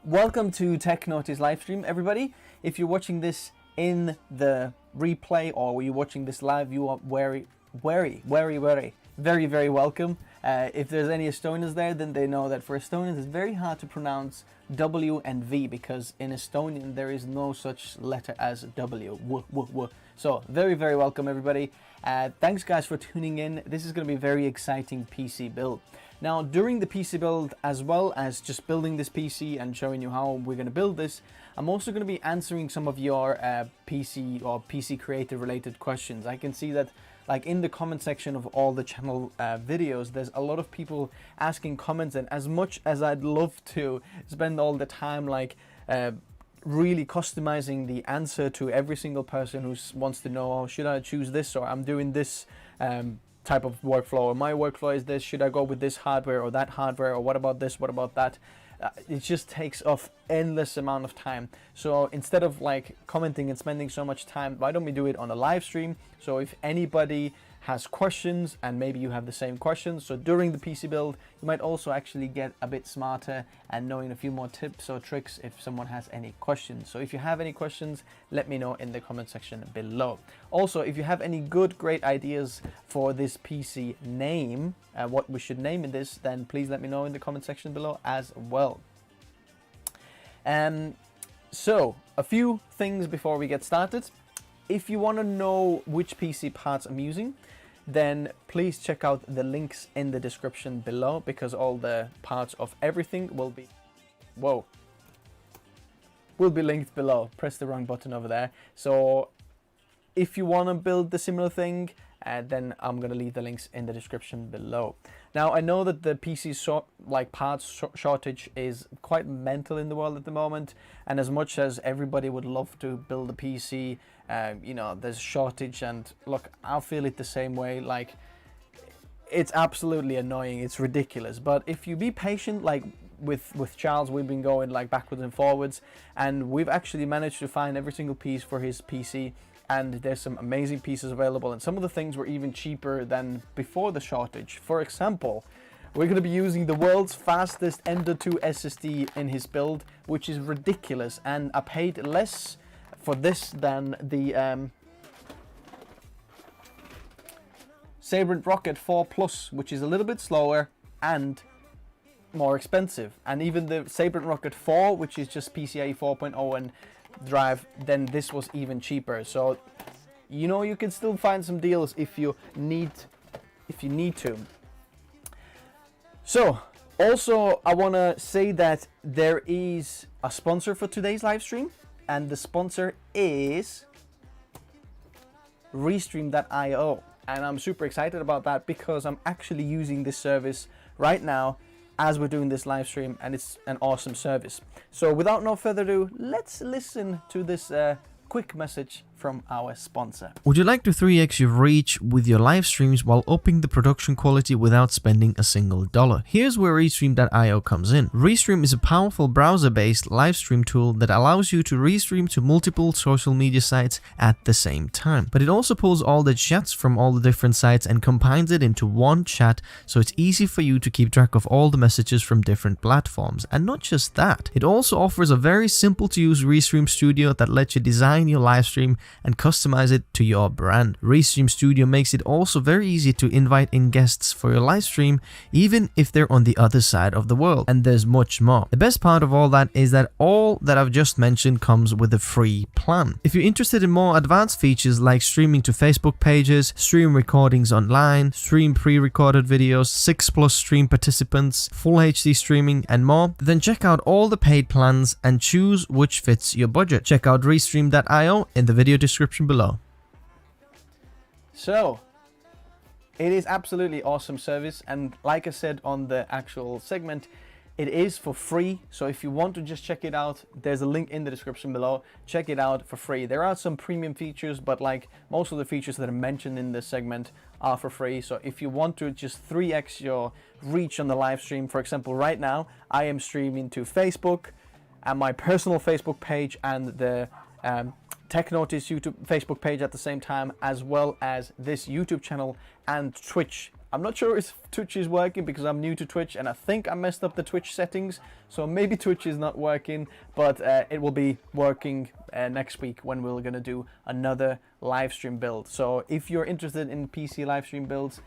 Welcome to Tech Notice livestream, everybody. If you're watching this in the replay or you're watching this live, you are very welcome. If there's any Estonians there, then they know that for Estonians it's very hard to pronounce W and V because in Estonian there is no such letter as W. So very welcome, everybody. Thanks guys for tuning in. This is going to be a very exciting PC build. Now during the PC build, as well as just building this PC and showing you how we're going to build this, I'm also going to be answering some of your PC or PC creator related questions. I can see that like in the comment section of all the channel videos, there's a lot of people asking comments, and as much as I'd love to spend all the time like really customizing the answer to every single person who wants to know, oh, should I choose this, or I'm doing this type of workflow, or my workflow is this, should I go with this hardware or that hardware, or what about this, what about that? It just takes off endless amount of time. So instead of like commenting and spending so much time, why don't we do it on a live stream? So if anybody has questions, and maybe you have the same questions, so during the PC build you might also actually get a bit smarter and knowing a few more tips or tricks if someone has any questions. So if you have any questions, let me know in the comment section below. Also, if you have any great ideas for this PC name, what we should name in this, then please let me know in the comment section below as well. So a few things before we get started. If you want to know which PC parts I'm using, then please check out the links in the description below, because all the parts of everything will be linked below. Press the wrong button over there. So if you want to build the similar thing, then I'm going to leave the links in the description below. Now I know that the PC parts shortage is quite mental in the world at the moment, and as much as everybody would love to build a PC, you know, there's a shortage, and look, I feel it the same way. Like, it's absolutely annoying, it's ridiculous, but if you be patient, like with Charles, we've been going like backwards and forwards, and we've actually managed to find every single piece for his PC. And there's some amazing pieces available, and some of the things were even cheaper than before the shortage. For example, we're going to be using the world's fastest Ender 2 SSD in his build, which is ridiculous, and I paid less for this than the Sabrent Rocket 4 Plus, which is a little bit slower and more expensive. And even the Sabrent Rocket 4, which is just PCIe 4.0 and drive, then this was even cheaper. So you know, you can still find some deals if you need to. So also I want to say that there is a sponsor for today's live stream, and the sponsor is Restream.io, and I'm super excited about that because I'm actually using this service right now as we're doing this live stream, and it's an awesome service. So without no further ado, let's listen to this quick message from our sponsor. Would you like to 3x your reach with your live streams while upping the production quality without spending a single dollar? Here's where Restream.io comes in. Restream is a powerful browser-based live stream tool that allows you to restream to multiple social media sites at the same time. But it also pulls all the chats from all the different sites and combines it into one chat, so it's easy for you to keep track of all the messages from different platforms. And not just that, it also offers a very simple to use Restream Studio that lets you design your live stream and customize it to your brand. Restream Studio makes it also very easy to invite in guests for your live stream, even if they're on the other side of the world. And there's much more. The best part of all that is that all that I've just mentioned comes with a free plan. If you're interested in more advanced features like streaming to Facebook pages, stream recordings online, stream pre-recorded videos, 6+ stream participants, full HD streaming, and more, then check out all the paid plans and choose which fits your budget. Check out Restream.io in the video description below. So it is absolutely awesome service, and like I said on the actual segment, it is for free. So if you want to just check it out, there's a link in the description below. Check it out for free. There are some premium features, but like most of the features that are mentioned in this segment are for free. So if you want to just 3x your reach on the live stream, for example, right now I am streaming to Facebook and my personal Facebook page and the Tech Notice YouTube Facebook page at the same time, as well as this YouTube channel and Twitch I'm not sure if Twitch is working because I'm new to Twitch and I think I messed up the Twitch settings, so maybe Twitch is not working, but it will be working next week when we're gonna do another live stream build. So if you're interested in PC live stream builds,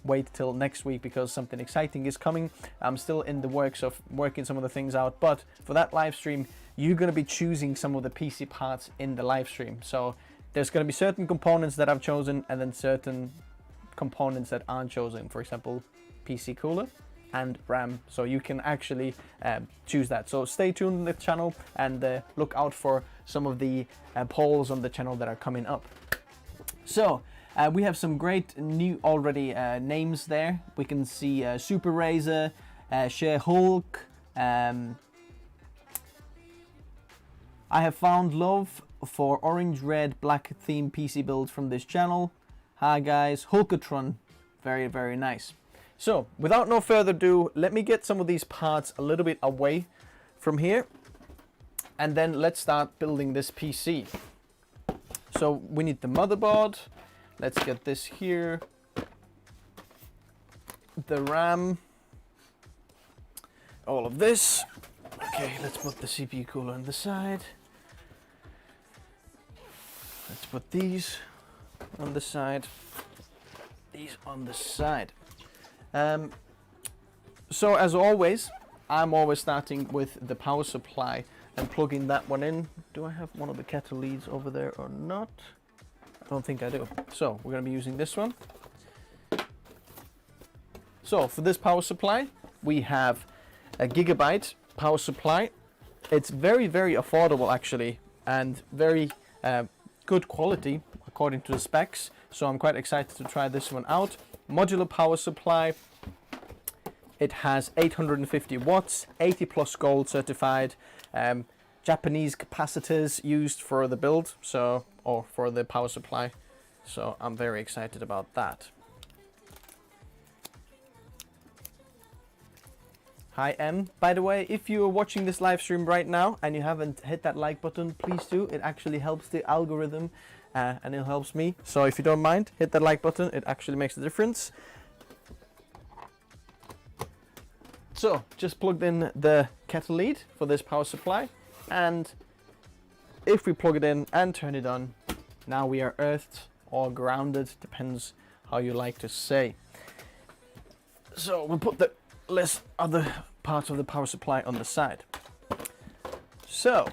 wait till next week because something exciting is coming. I'm still in the works of working some of the things out, but for that live stream you're going to be choosing some of the PC parts in the live stream. So there's going to be certain components that I've chosen and then certain components that aren't chosen, for example PC cooler and RAM, so you can actually choose that. So stay tuned on the channel and look out for some of the polls on the channel that are coming up. So we have some great new already names there. We can see Super Razor, Share Hulk. I have found love for orange, red, black theme PC builds from this channel. Hi guys, Hulkatron, very, very nice. So without no further ado, let me get some of these parts a little bit away from here. And then let's start building this PC. So we need the motherboard. Let's get this here. The RAM. All of this. Okay, let's put the CPU cooler on the side. Let's put these on the side. These on the side. So as always, I'm always starting with the power supply and plugging that one in. Do I have one of the kettle leads over there or not? I don't think I do. So we're going to be using this one. So for this power supply, we have a gigabyte power supply. It's very, very affordable actually, and very good quality according to the specs. So I'm quite excited to try this one out. Modular power supply. It has 850 watts, 80 plus gold certified. Japanese capacitors used for the build, so, or for the power supply. So I'm very excited about that. Hi M. By the way, if you're watching this live stream right now and you haven't hit that like button, please do. It actually helps the algorithm and it helps me. So if you don't mind, hit that like button. It actually makes a difference. So just plugged in the kettle lead for this power supply, and if we plug it in and turn it on, now we are earthed or grounded, depends how you like to say. So we'll put the other part of the power supply on the side. So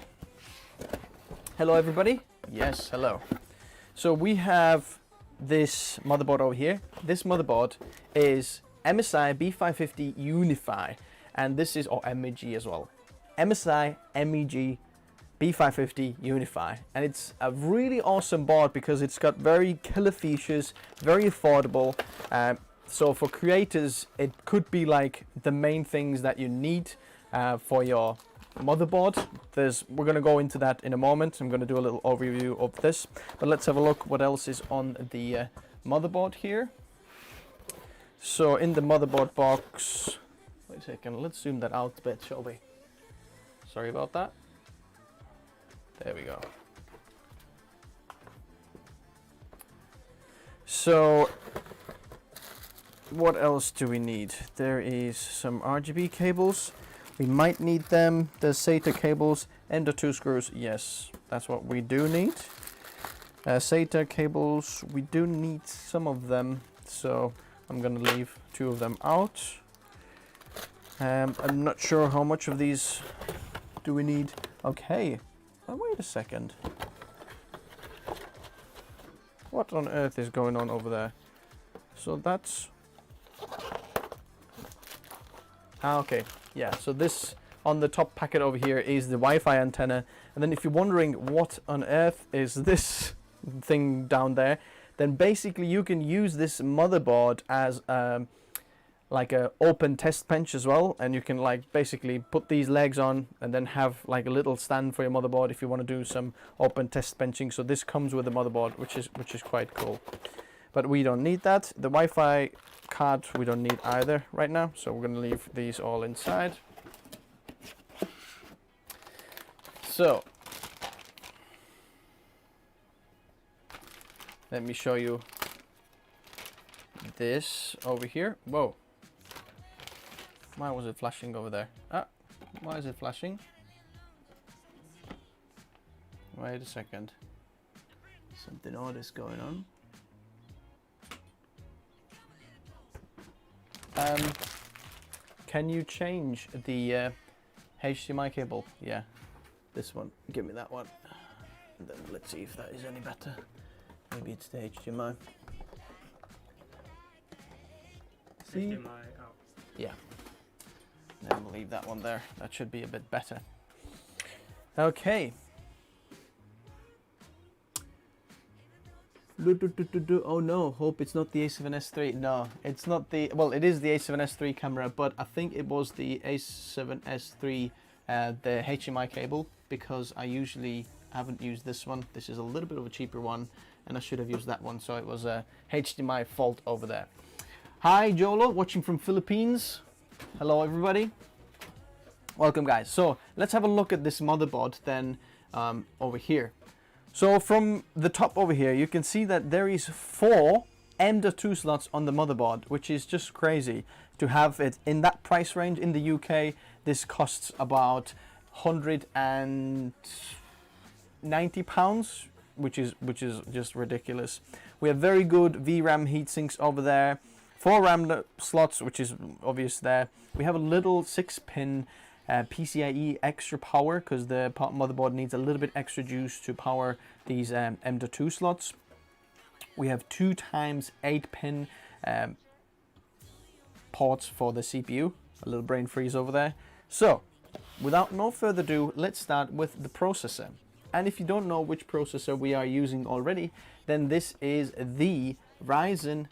hello everybody. Yes, hello. So we have this motherboard over here. This motherboard is MSI B550 Unify, and this is, or MEG as well, MSI MEG B550 Unify, and it's a really awesome board because it's got very killer features, very affordable. So for creators, it could be like the main things that you need for your motherboard. We're going to go into that in a moment. I'm going to do a little overview of this, but let's have a look what else is on the motherboard here. So in the motherboard box, wait a second, let's zoom that out a bit, shall we? Sorry about that. There we go. So what else do we need? There is some RGB cables. We might need them. There's SATA cables, Ender 2 screws. Yes, that's what we do need. SATA cables, we do need some of them, so I'm gonna leave 2 of them out. I'm not sure how much of these do we need. Okay, wait a second. What on earth is going on over there? So that's... okay, yeah, so this on the top packet over here is the Wi-Fi antenna. And then if you're wondering what on earth is this thing down there, then basically you can use this motherboard as like a open test bench as well, and you can like basically put these legs on and then have like a little stand for your motherboard if you want to do some open test benching. So this comes with the motherboard, which is quite cool. But we don't need that. The Wi-Fi card we don't need either right now, so we're going to leave these all inside. So let me show you this over here. Whoa. Why was it flashing over there? Ah, why is it flashing? Wait a second. Something odd is going on. Can you change the HDMI cable? Yeah, this one. Give me that one. And then let's see if that is any better. Maybe it's the HDMI. See? HDMI out. Yeah. Then we'll leave that one there. That should be a bit better. Okay. Oh no, hope it's not the A7S III. No, it's not the, well, it is the A7S III camera, but I think it was the A7S III, the HDMI cable, because I usually haven't used this one. This is a little bit of a cheaper one, and I should have used that one, so it was a HDMI fault over there. Hi Jolo, watching from Philippines. Hello everybody. Welcome guys. So let's have a look at this motherboard then over here. So from the top over here, you can see that there is 4 M.2 slots on the motherboard, which is just crazy to have it in that price range. In the UK, this costs about £190, which is just ridiculous. We have very good VRAM heatsinks over there. 4 RAM slots, which is obvious there. We have a little 6-pin PCIe extra power, because the motherboard needs a little bit extra juice to power these M.2 slots. We have 2 times 8-pin ports for the CPU. A little brain freeze over there. So, without no further ado, let's start with the processor. And if you don't know which processor we are using already, then this is the Ryzen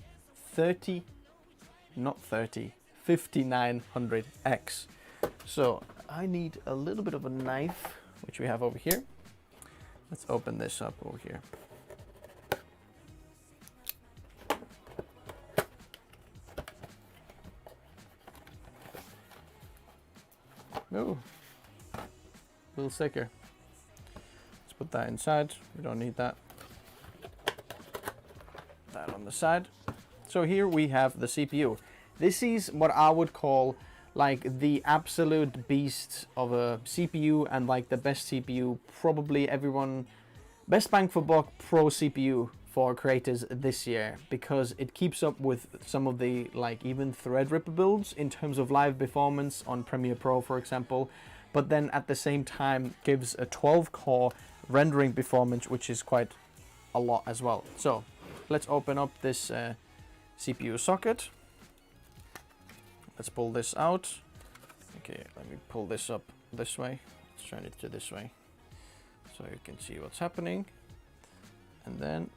5900X. So I need a little bit of a knife, which we have over here. Let's open this up over here. Oh, a little thicker. Let's put that inside. We don't need that. That on the side. So here we have the CPU. This is what I would call like the absolute beast of a CPU, and like the best CPU, probably everyone, best bang for buck pro CPU for creators this year, because it keeps up with some of the like even Threadripper builds in terms of live performance on Premiere Pro, for example, but then at the same time gives a 12-core rendering performance, which is quite a lot as well. So let's open up this CPU socket. Let's pull this out. Okay, let me pull this up this way. Let's turn it to this way so you can see what's happening. And then,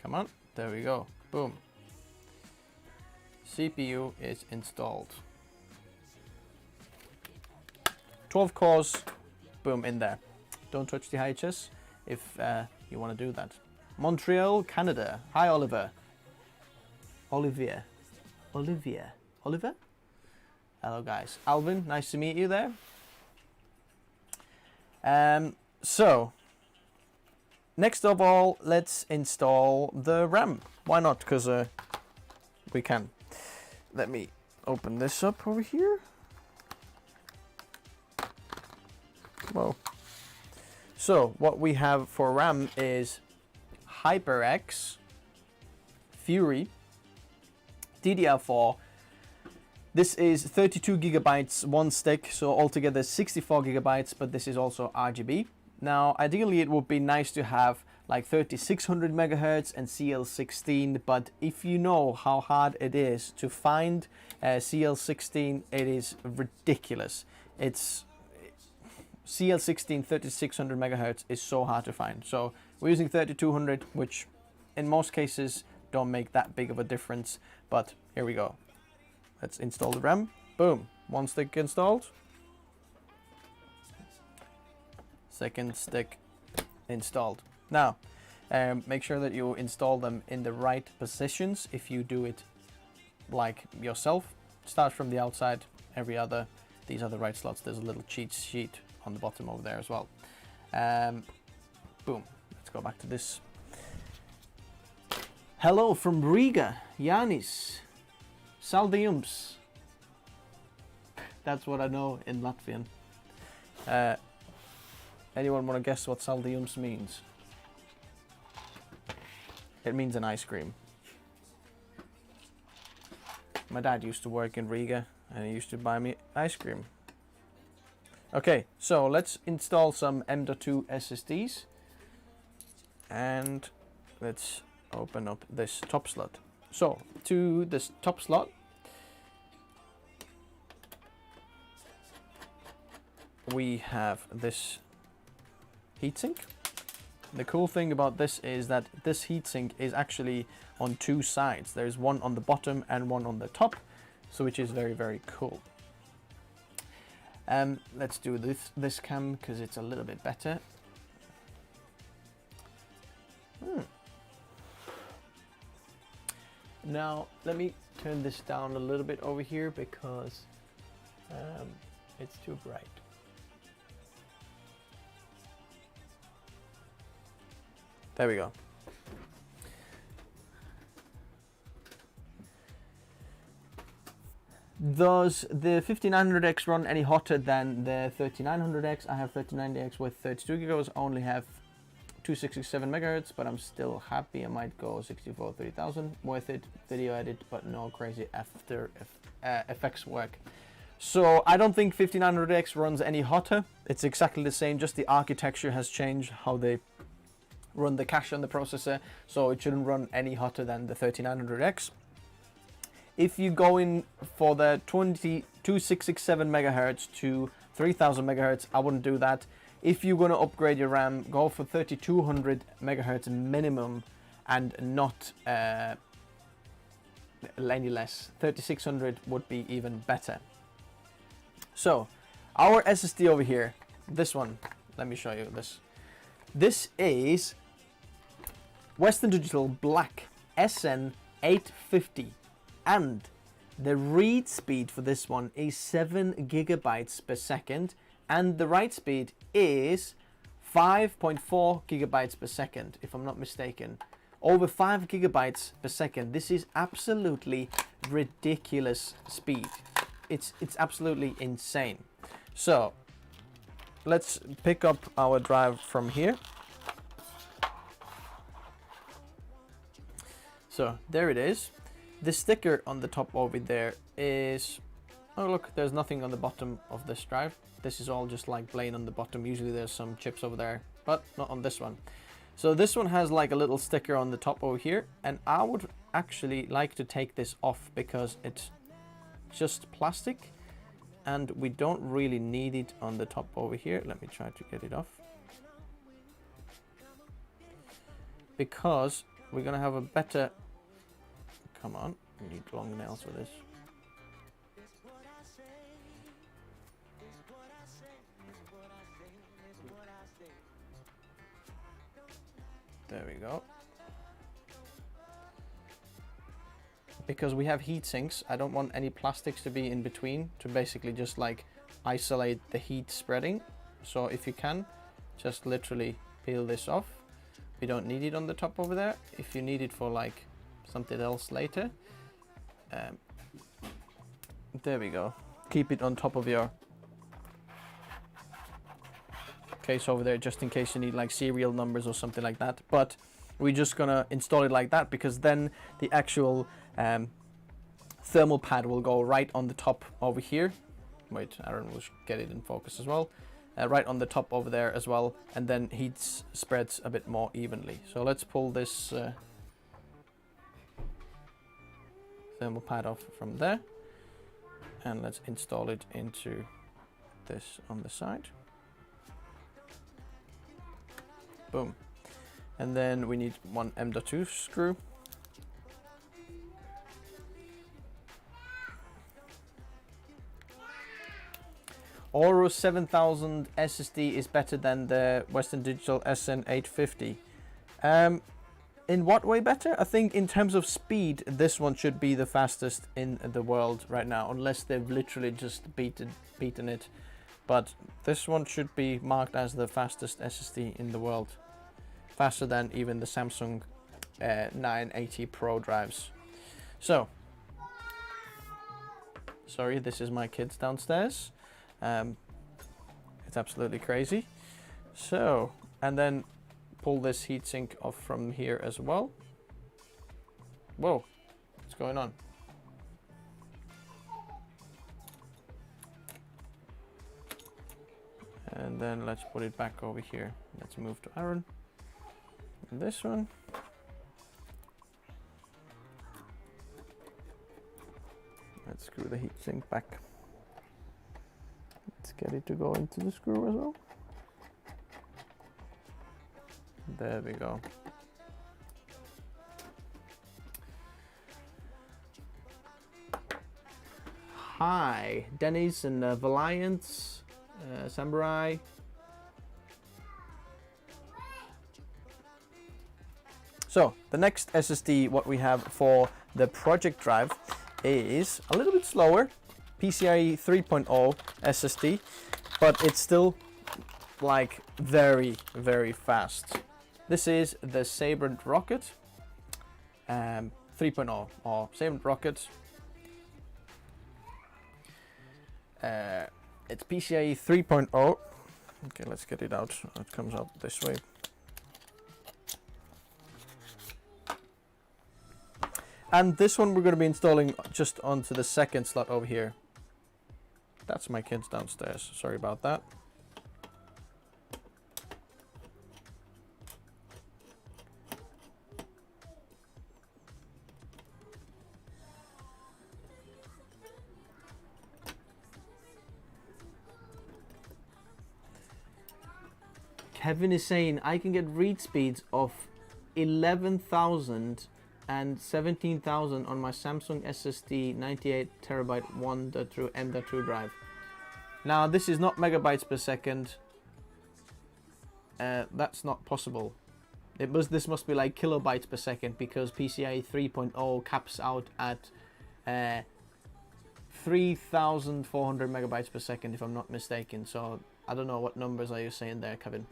come on, there we go. Boom. CPU is installed. 12 cores, boom, in there. Don't touch the IHS if you want to do that. Montreal, Canada. Hi, Oliver. Olivier. Oliver? Hello guys. Alvin, nice to meet you there. So, next of all, let's install the RAM. Why not? Because we can. Let me open this up over here. Whoa. So, what we have for RAM is HyperX, Fury, DDR4. This is 32 gigabytes one stick, so altogether 64 gigabytes, but this is also RGB. Now, ideally it would be nice to have like 3600 megahertz and CL16, but if you know how hard it is to find CL16, it is ridiculous. It's CL16 3600 megahertz is so hard to find. So we're using 3200, which in most cases don't make that big of a difference, but here we go. Let's install the RAM. Boom, one stick installed. Second stick installed. Now, make sure that you install them in the right positions. If you do it like yourself, start from the outside, these are the right slots. There's a little cheat sheet on the bottom over there as well. Boom, let's go back to this. Hello from Riga, Yanis. Saldiums. That's what I know in Latvian. Anyone want to guess what saldiums means? It means an ice cream. My dad used to work in Riga and he used to buy me ice cream. Okay, so let's install some M.2 SSDs and let's open up this top slot. So to this top slot, we have this heatsink. The cool thing about this is that this heatsink is actually on two sides. There's one on the bottom and one on the top, so which is very, very cool. Let's do this cam because it's a little bit better. Now let me turn this down a little bit over here because it's too bright. There we go. Does the 5900X run any hotter than the 3900X? I have 3900X with 32 gigabytes, only have 2667 megahertz, but I'm still happy. I might go 64 30,000, worth it. Video edit, but no crazy After Effects work. So I don't think 5900X runs any hotter. It's exactly the same, just the architecture has changed how they run the cache on the processor, so it shouldn't run any hotter than the 3900X. If you go in for the 2667 megahertz to 3000 megahertz, I wouldn't do that. If you're going to upgrade your RAM, go for 3200 megahertz minimum and not any less. 3600 would be even better. So our SSD over here, this one, let me show you this. This is Western Digital Black SN850, and the read speed for this one is 7 gigabytes per second, and the write speed is 5.4 gigabytes per second, if I'm not mistaken. Over 5 gigabytes per second. This is absolutely ridiculous speed. It's absolutely insane. So let's pick up our drive from here. So there it is. The sticker on the top over there is, oh look, there's nothing on the bottom of this drive. This is all just like plain on the bottom. Usually there's some chips over there, but not on this one. So this one has like a little sticker on the top over here, and I would actually like to take this off because it's just plastic and we don't really need it on the top over here. Let me try to get it off, because we're gonna have a better, come on, we need long nails for this. There we go. Because we have heat sinks, I don't want any plastics to be in between to basically just like isolate the heat spreading. So if you can, just literally peel this off. We don't need it on the top over there. If you need it for like something else later, there we go. Keep it on top of your case over there, just in case you need like serial numbers or something like that. But we're just gonna install it like that, because then the actual thermal pad will go right on the top over here. Wait, Aaron will get it in focus as well. Right on the top over there as well, and then heat spreads a bit more evenly. So let's pull this thermal pad off from there, and let's install it into this on the side. Boom. And then we need one M.2 screw. Aorus 7000 SSD is better than the Western Digital SN850. In what way better? I think in terms of speed, this one should be the fastest in the world right now, unless they've literally just beaten it. But this one should be marked as the fastest SSD in the world. Faster than even the Samsung 980 Pro drives. So, sorry, this is my kids downstairs. It's absolutely crazy. So, and then pull this heatsink off from here as well. Whoa, what's going on? And then let's put it back over here. Let's move to iron. And this one. Let's screw the heatsink back. Let's get it to go into the screw as well. There we go. Hi, Dennis and Valiant, Samurai. So the next SSD what we have for the project drive is a little bit slower, PCIe 3.0 SSD, but it's still like very, very fast. This is the Sabrent Rocket 3.0 or Sabrent Rocket. It's PCIe 3.0. Okay, let's get it out. It comes out this way. And this one we're going to be installing just onto the second slot over here. That's my kids downstairs. Sorry about that. Kevin is saying I can get read speeds of 11,000 and 17,000 on my Samsung SSD 98 terabyte 1.2 M.2 drive. Now this is not megabytes per second. That's not possible. This must be like kilobytes per second, because PCIe 3.0 caps out at 3,400 megabytes per second if I'm not mistaken. So I don't know what numbers are you saying there, Kevin.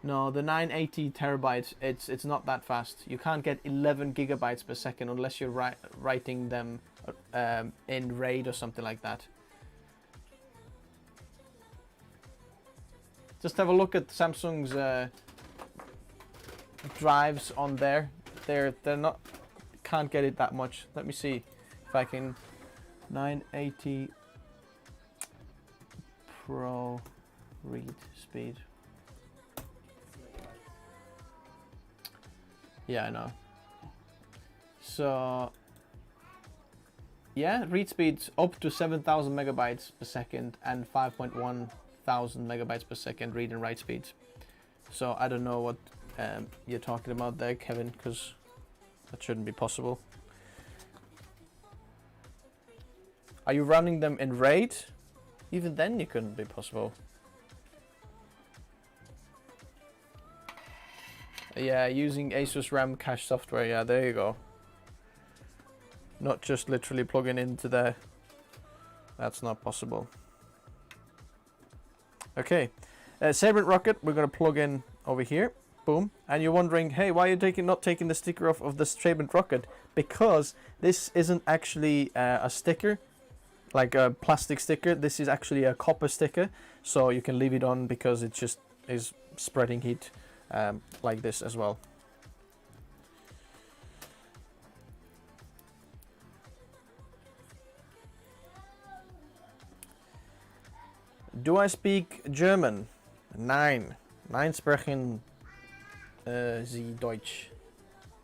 No, the 980 terabytes, it's not that fast. You can't get 11 gigabytes per second unless you're writing them in RAID or something like that. Just have a look at Samsung's drives on there. They're not, can't get it that much. Let me see if I can. 980 Pro read speed. Yeah, I know. So yeah, read speeds up to 7,000 megabytes per second and 5.1 thousand megabytes per second read and write speeds. So I don't know what you're talking about there, Kevin, because that shouldn't be possible. Are you running them in RAID? Even then it couldn't be possible. Yeah, using Asus RAM cache software. Yeah, there you go. Not just literally plugging into there. That's not possible. Okay, Sabrent Rocket, we're going to plug in over here. Boom. And you're wondering, hey, why are you not taking the sticker off of the Sabrent Rocket? Because this isn't actually a sticker, like a plastic sticker. This is actually a copper sticker. So you can leave it on because it just is spreading heat. Like this as well. Do I speak German? Nein. Nein sprechen Sie Deutsch?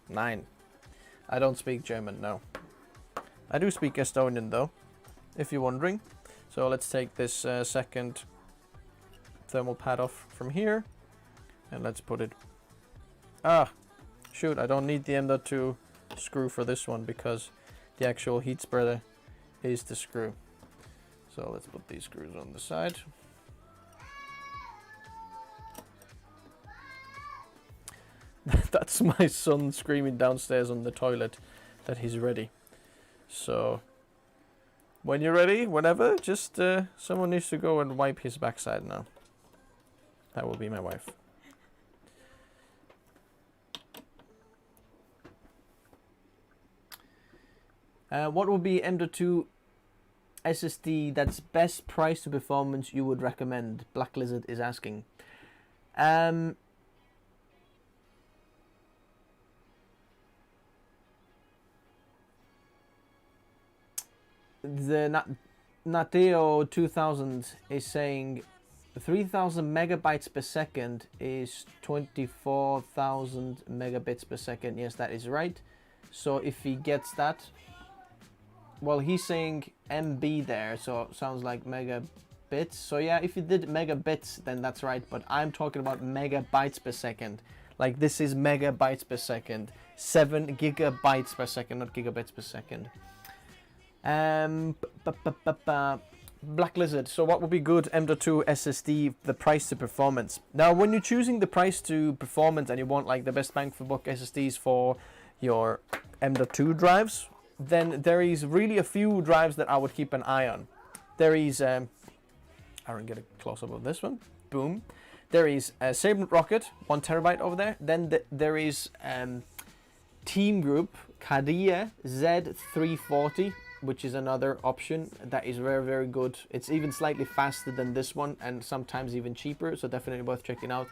Nein. I don't speak German, no. I do speak Estonian though, if you're wondering. So let's take this second thermal pad off from here. And let's put it. Shoot, I don't need the M.2 screw for this one because the actual heat spreader is the screw. So let's put these screws on the side. That's my son screaming downstairs on the toilet that he's ready. So When you're ready, whenever, just someone needs to go and wipe his backside now. That will be my wife. What would be M.2 SSD that's best price to performance you would recommend? Black Lizard is asking. The Nateo 2000 is saying 3000 megabytes per second is 24,000 megabits per second. Yes, that is right. So if he gets that, well, he's saying MB there, so it sounds like megabits. So yeah, if you did megabits, then that's right. But I'm talking about megabytes per second. Like this is megabytes per second. 7 gigabytes per second, not gigabits per second. Black Lizard. So what would be good M.2 SSD, the price to performance? Now, when you're choosing the price to performance and you want like the best bang for buck SSDs for your M.2 drives, then there is really a few drives that I would keep an eye on. There is, I don't get a close up of this one. Boom. There is Sabre Rocket, 1 terabyte over there. Then there is Team Group Kadia Z340, which is another option that is very, very good. It's even slightly faster than this one and sometimes even cheaper, so definitely worth checking out.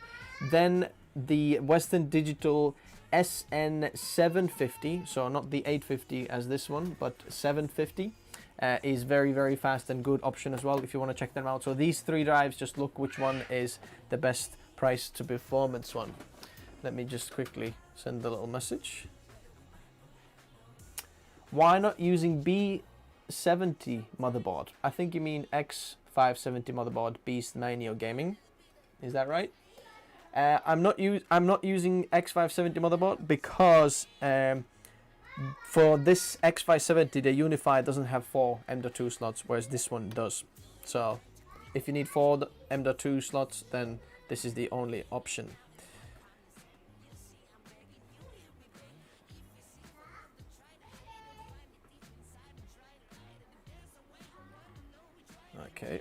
Then the Western Digital SN750, so not the 850 as this one, but 750 is very, very fast and good option as well if you want to check them out. So these 3 drives, just look which one is the best price to performance one. Let me just quickly send a little message. Why not using B70 motherboard? I think you mean X570 motherboard, Beast Mania Gaming. Is that right? I'm not using X570 motherboard because for this X570 the Unify doesn't have 4 M.2 slots, whereas this one does. So if you need 4 M.2 slots, then this is the only option. Okay.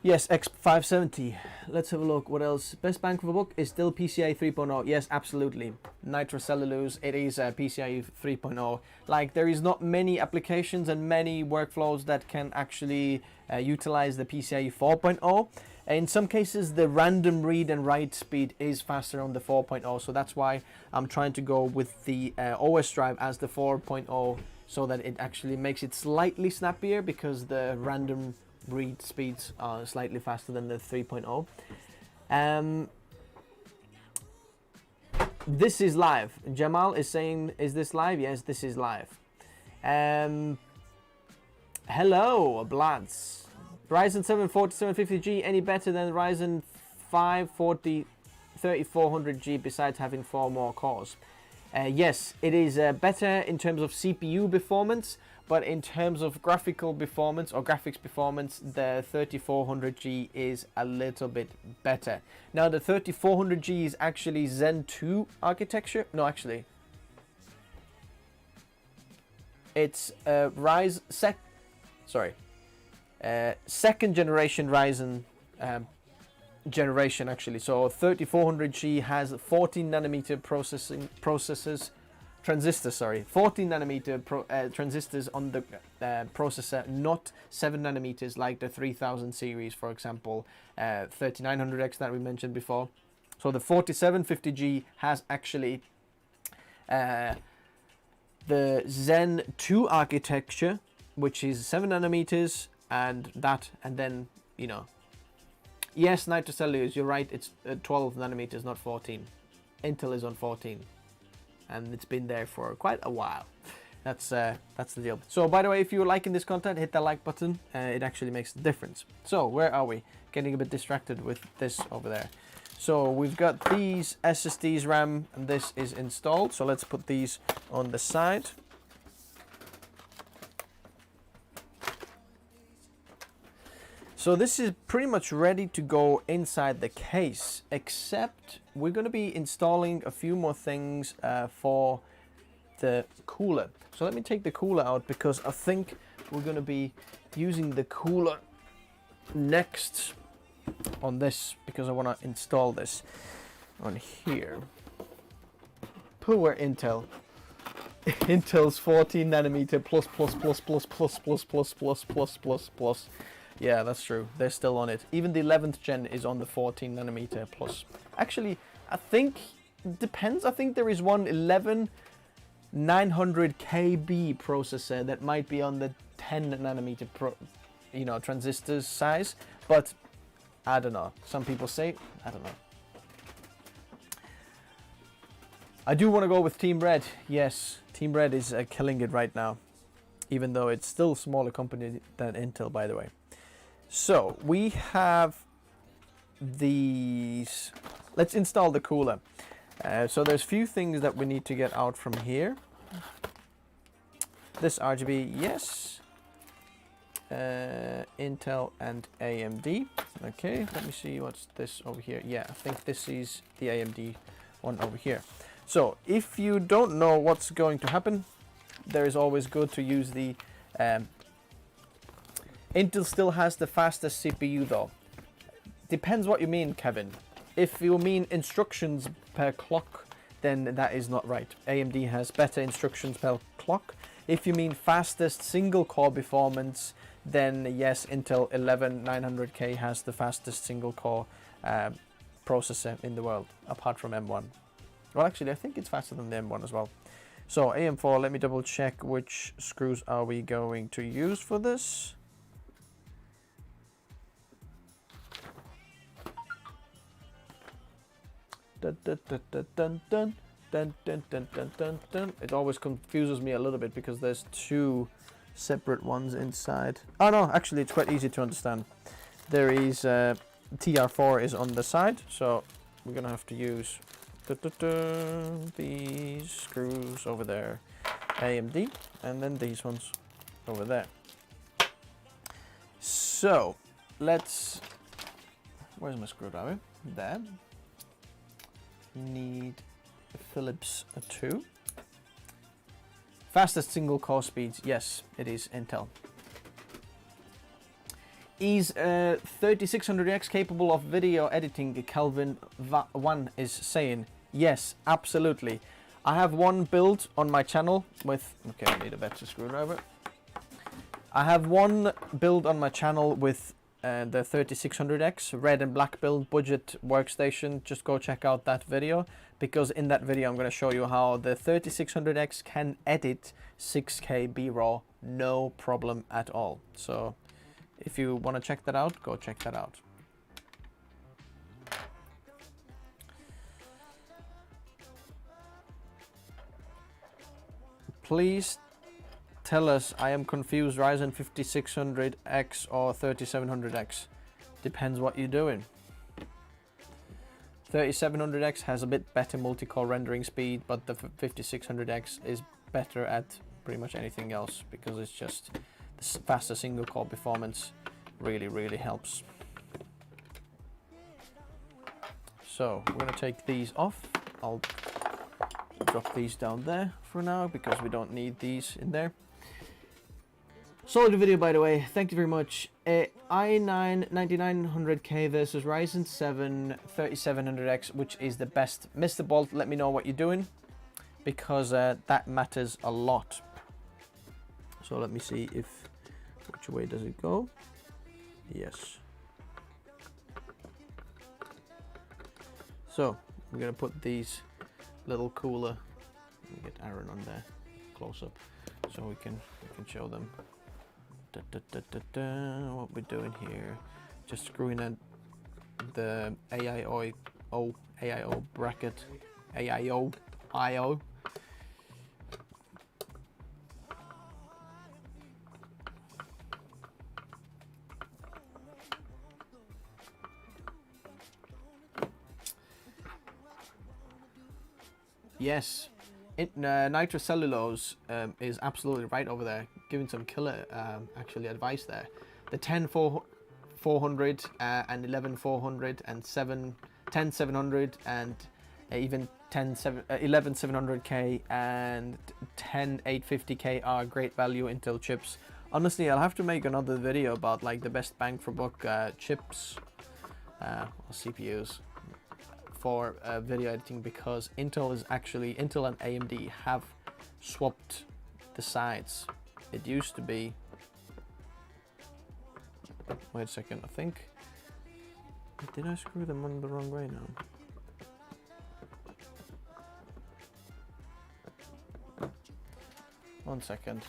Yes, X570. Let's have a look. What else? Best bang for the buck is still PCIe 3.0. Yes, absolutely. Nitrocellulose, it is PCIe 3.0. Like, there is not many applications and many workflows that can actually utilize the PCIe 4.0. In some cases, the random read and write speed is faster on the 4.0. So that's why I'm trying to go with the OS drive as the 4.0, so that it actually makes it slightly snappier, because the random read speeds are slightly faster than the 3.0. This is live. Jamal is saying, is this live? Yes, this is live. Hello, Bloods. Ryzen 7 4750G any better than Ryzen 5 3400G besides having 4 more cores? Yes, it is better in terms of CPU performance, but in terms of graphical performance or graphics performance, the 3400G is a little bit better. Now, the 3400G is actually Zen 2 architecture. No, actually, it's second generation Ryzen generation actually. So 3400G has 14 nanometer transistors, 14 nanometer transistors on the processor, not 7 nanometers like the 3000 series, for example, 3900X that we mentioned before. So the 4750G has actually the Zen 2 architecture, which is 7 nanometers, and then, you know, yes, nitrocellulose, you're right, it's 12 nanometers, not 14. Intel is on 14, and it's been there for quite a while. That's the deal. So, by the way, if you're liking this content, hit that like button. It actually makes a difference. So, where are we? Getting a bit distracted with this over there. So, we've got these SSDs, RAM, and this is installed. So, let's put these on the side. So this is pretty much ready to go inside the case, except we're going to be installing a few more things for the cooler. So let me take the cooler out, because I think we're going to be using the cooler next on this, because I want to install this on here. Poor Intel. Intel's 14 nanometer plus. Yeah, that's true. They're still on it. Even the 11th gen is on the 14 nanometer plus. Actually, I think it depends. I think there is one 11900 KB processor that might be on the 10 nanometer transistors size, but I don't know. Some people say, I don't know. I do want to go with Team Red. Yes, Team Red is killing it right now, even though it's still a smaller company than Intel, by the way. So we have these. Let's install the cooler. So there's few things that we need to get out from here. This RGB, yes. Intel and AMD. Okay, let me see what's this over here. Yeah, I think this is the AMD one over here. So if you don't know what's going to happen, there is always good to use the Intel still has the fastest CPU though. Depends what you mean, Kevin. If you mean instructions per clock, then that is not right. AMD has better instructions per clock. If you mean fastest single core performance, then yes, Intel 11900K has the fastest single core processor in the world, apart from M1. Well, actually, I think it's faster than the M1 as well. So AM4, let me double check which screws are we going to use for this. Dun, dun, dun, dun, dun, dun, dun, dun, dun, dun, dun, dun. It always confuses me a little bit because there's two separate ones inside. Oh no, actually it's quite easy to understand. There is TR4 is on the side, so we're gonna have to use these screws over there, AMD, and then these ones over there. So let's, where's my screwdriver? There. Need Phillips 2. Fastest single core speeds, yes, it is Intel. Is 3600X capable of video editing? Kelvin 1 is saying yes, absolutely. I have one build on my channel with, okay, I need a better screwdriver. I have one build on my channel with the 3600X red and black build budget workstation. Just go check out that video, because in that video I'm going to show you how the 3600X can edit 6K B-RAW no problem at all. So if you want to check that out, go check that out. Please tell us, I am confused, Ryzen 5600X or 3700X. Depends what you're doing. 3700X has a bit better multi-core rendering speed, but the 5600X is better at pretty much anything else, because it's just the faster single core performance really helps. So we're going to take these off. I'll drop these down there for now because we don't need these in there. Solid video, by the way. Thank you very much. i9 9900K versus Ryzen 7 3700X, which is the best? Mr. Bolt, let me know what you're doing, because that matters a lot. So let me see if, which way does it go? Yes. So I'm gonna put these little cooler. Let me get Aaron on there close up so we can show them. What we're doing here, just screwing in the AIO bracket, AIO. Yes, nitrocellulose is absolutely right over there, giving some killer actually advice there. The 10400 and 11400 and 10700 and even 11700K and 10850K are great value Intel chips. Honestly, I'll have to make another video about like the best bang for buck chips or CPUs for video editing, because Intel and AMD have swapped the sides. It used to be, wait a second, I think, did I screw them on the wrong way now? One second.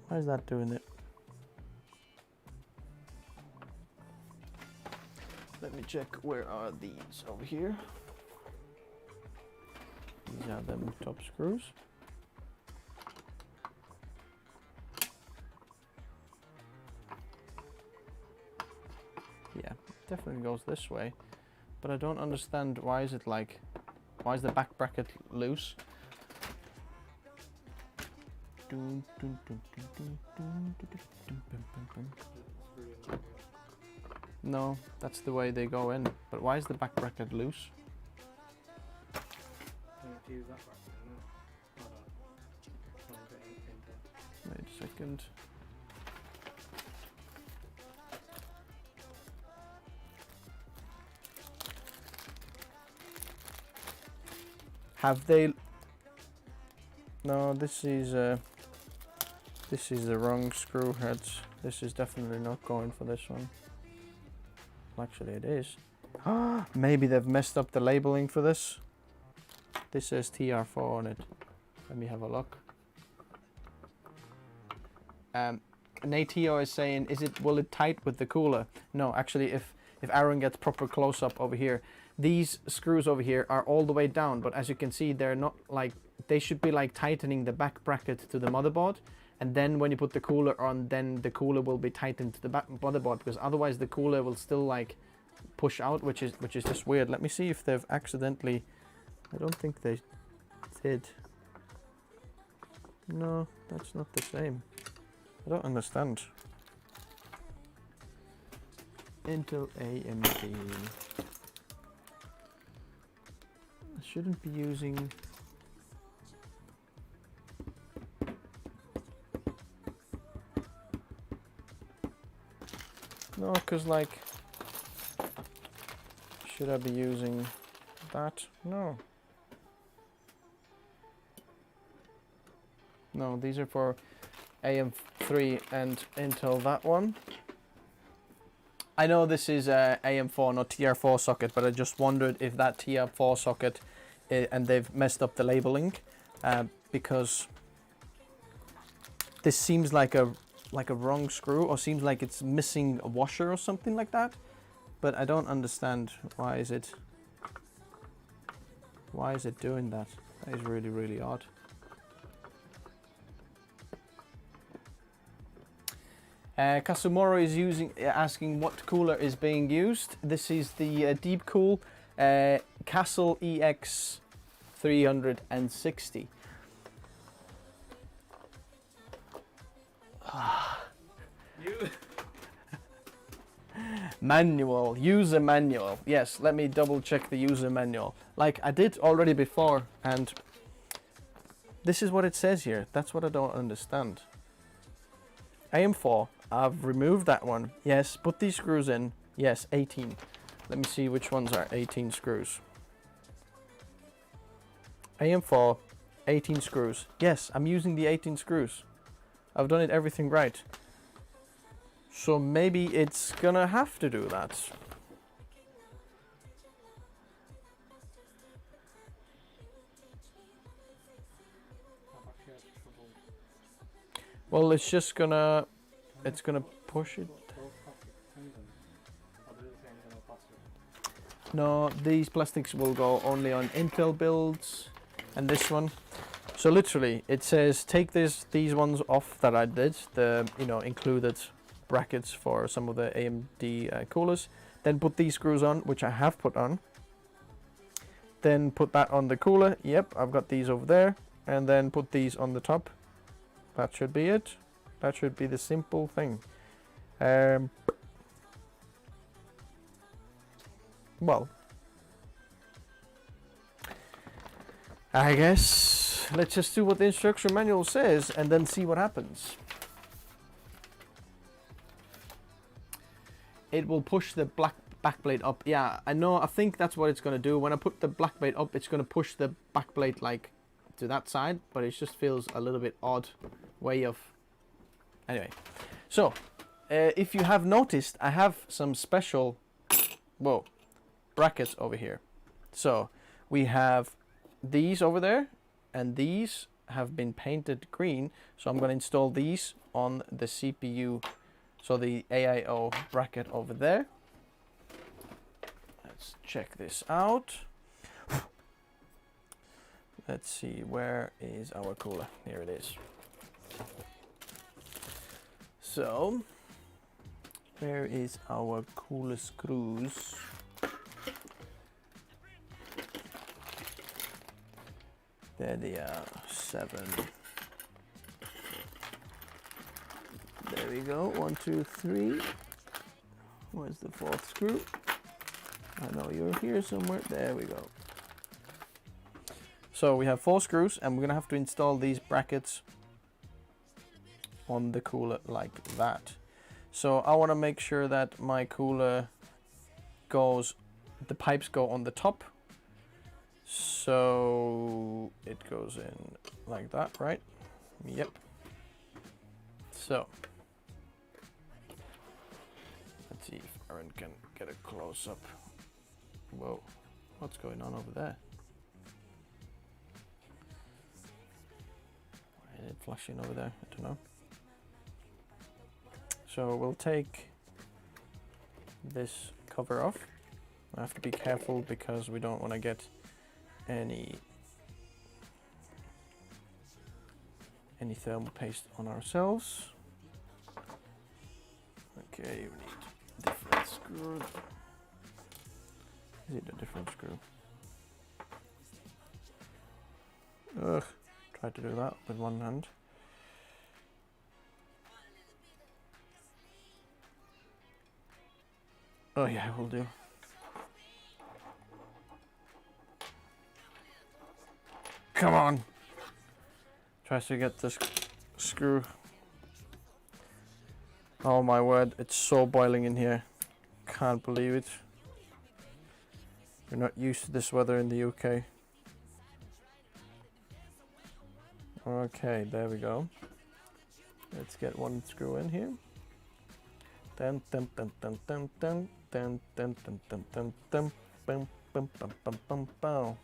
Why is that doing it? Let me check, where are these over here? These are them top screws. Yeah, definitely goes this way, but I don't understand why is it like, why is the back bracket loose? No, that's the way they go in, but why is the back bracket loose? Wait a second. Have they? No, this is the wrong screw heads. This is definitely not going for this one. Actually, it is. Maybe they've messed up the labeling for this. This says TR4 on it. Let me have a look. Natio is saying, will it tight with the cooler? No, actually, if Aaron gets proper close up over here, these screws over here are all the way down, but as you can see, they're not like, they should be like tightening the back bracket to the motherboard, and then when you put the cooler on, then the cooler will be tightened to the back motherboard, because otherwise the cooler will still like push out, which is just weird. Let me see if they've accidentally, I don't think they did. No, that's not the same. I don't understand. Intel AMD. I shouldn't be using. No, because like, should I be using that? No. No, these are for AM3 and Intel that one. I know this is AM4, not TR4 socket, but I just wondered if that TR4 socket, and they've messed up the labeling, because this seems like a wrong screw, or seems like it's missing a washer or something like that. But I don't understand why is it doing that. That is really, really odd. Kasumoro is asking what cooler is being used. This is the Deep Cool Castle EX 360. Manual, user manual. Yes, let me double check the user manual. Like I did already before, and this is what it says here. That's what I don't understand. AM4, I've removed that one. Yes, put these screws in. Yes, 18. Let me see which ones are 18 screws. AM4, 18 screws. Yes, I'm using the 18 screws. I've done everything right. So maybe it's gonna have to do that. Well, it's just gonna, it's gonna push it. No, these plastics will go only on Intel builds, and this one. So literally, it says take these ones off that I did, the included brackets for some of the AMD coolers. Then put these screws on, which I have put on. Then put that on the cooler. Yep, I've got these over there. and then put these on the top. That should be it. That should be the simple thing. Well, I guess let's just do what the instruction manual says and then see what happens. It will push the black backplate up. Yeah, I know. I think that's what it's going to do. When I put the backplate up, it's going to push the backplate like to that side, but it just feels a little bit odd way of... Anyway, so if you have noticed, I have some special brackets over here. So we have these over there, and these have been painted green. So I'm going to install these on the CPU. So the AIO bracket over there. Let's check this out. Let's see, where is our cooler? Here it is. So, where is our cooler screws? There they are, 7. There we go, 1, 2, 3. Where's the 4th screw? I know you're here somewhere. There we go. So we have 4 screws, and we're gonna have to install these brackets on the cooler like that. So I want to make sure that my cooler goes, the pipes go on the top. So it goes in like that, right? Yep. So let's see if Aaron can get a close up. Whoa, what's going on over there? Why is it flashing over there? I don't know. So we'll take this cover off. I have to be careful because we don't want to get any thermal paste on ourselves. Okay, we need different screw. Is it a different screw? Ugh, tried to do that with one hand. Oh yeah, will do. Come on! Tries to get this screw. Oh my word, it's so boiling in here. Can't believe it. We're not used to this weather in the UK. Okay, there we go. Let's get one screw in here. Dun dun dun dun dun dun dun dun dun dun dun dun bum bum bum bum bum bum.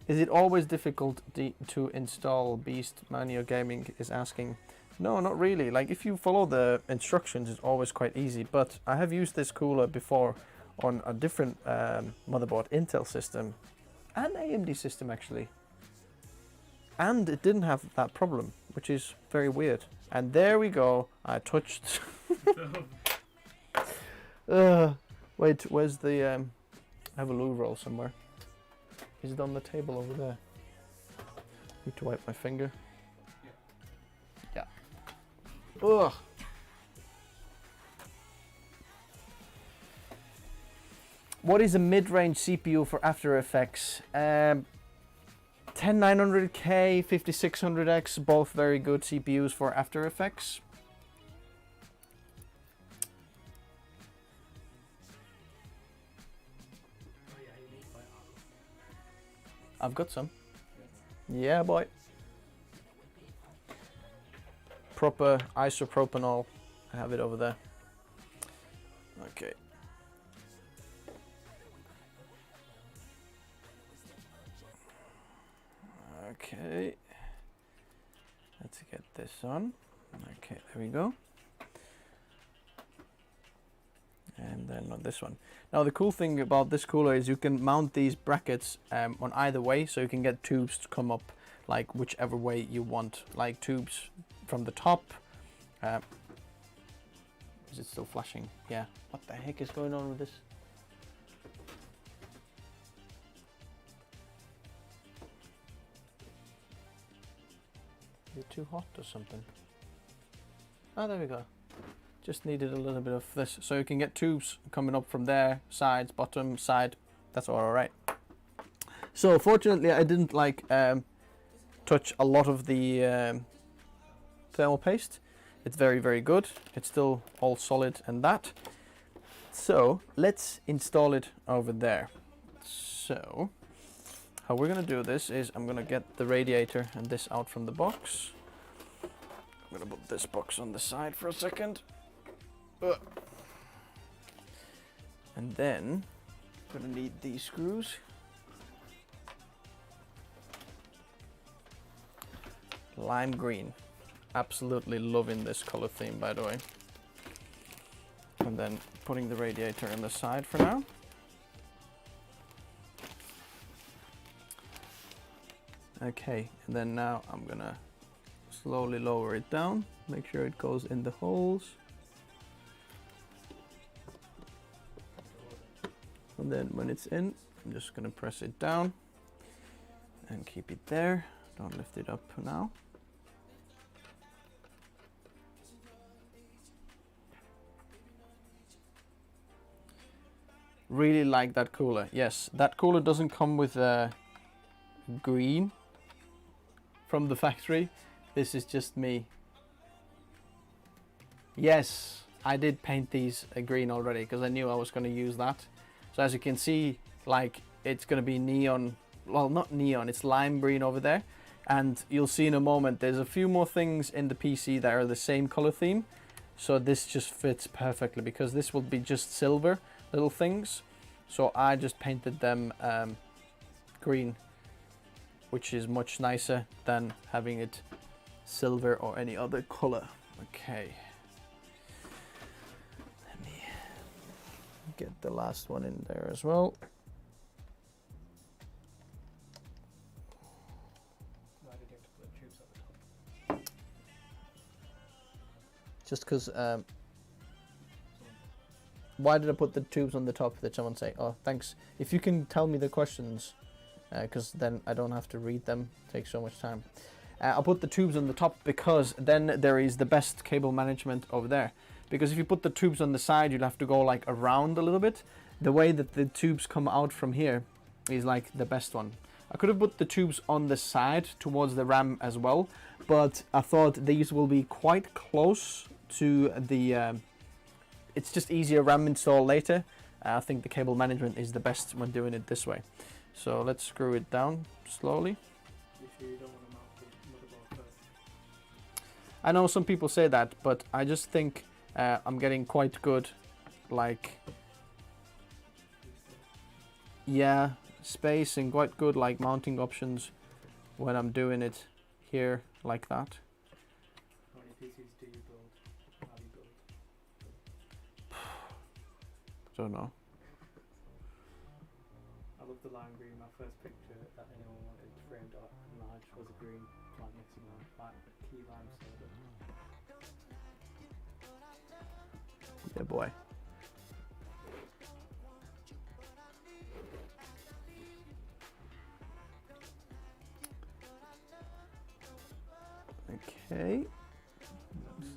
Is it always difficult to install Beast? Manio Gaming is asking. No, not really. Like, if you follow the instructions, it's always quite easy. But I have used this cooler before on a different motherboard, Intel system, and AMD system actually. And it didn't have that problem, which is very weird. And there we go. I touched. Wait, where's the? I have a loo roll somewhere. Is it on the table over there? Need to wipe my finger. Yeah. Ugh. What is a mid-range CPU for After Effects? 10900K, 5600X, both very good CPUs for After Effects. I've got some. Yeah, boy. Proper isopropanol. I have it over there. Okay. Okay. Let's get this on. Okay, there we go. And then on this one. Now the cool thing about this cooler is you can mount these brackets on either way, so you can get tubes to come up like whichever way you want, like tubes from the top. Is it still flashing? Yeah. What the heck is going on with this? it too hot or something? Oh, there we go. Just needed a little bit of this. So you can get tubes coming up from there, sides, bottom, side. That's all right. So fortunately I didn't like touch a lot of the thermal paste. It's very, very good. It's still all solid and that. So let's install it over there. So how we're gonna do this is I'm gonna get the radiator and this out from the box. I'm gonna put this box on the side for a second. And then I'm gonna need these screws. Lime green. Absolutely loving this color theme, by the way. And then putting the radiator on the side for now. Okay, and then now I'm gonna slowly lower it down, make sure it goes in the holes. And then when it's in, I'm just gonna press it down and keep it there. Don't lift it up now. Really like that cooler. Yes, that cooler doesn't come with green from the factory. This is just me. Yes, I did paint these green already because I knew I was going to use that. So as you can see, like, it's going to be neon, well, not neon, it's lime green over there. And you'll see in a moment, there's a few more things in the PC that are the same color theme. So this just fits perfectly because this will be just silver little things. So I just painted them green, which is much nicer than having it silver or any other color. Okay. Let me get the last one in there as well. Why did you have to put tubes at the top? Just because. Why did I put the tubes on the top? Did someone say? Oh, thanks. If you can tell me the questions, because then I don't have to read them. It takes so much time. I'll put the tubes on the top because then there is the best cable management over there. Because if you put the tubes on the side, you'll have to go like around a little bit. The way that the tubes come out from here is like the best one. I could have put the tubes on the side towards the RAM as well, but I thought these will be quite close to the it's just easier RAM install later. I think the cable management is the best when doing it this way. So let's screw it down slowly. You sure you don't want to mount the motherboard first? I know some people say that, but I just think I'm getting quite good, like, yeah, space and quite good like mounting options when I'm doing it here like that. How many PCs do you build? How do you build? Don't know. I love the lime green. My first picture that anyone wanted framed up large was a green plant mixing like key lime soda. Yeah, boy. Okay.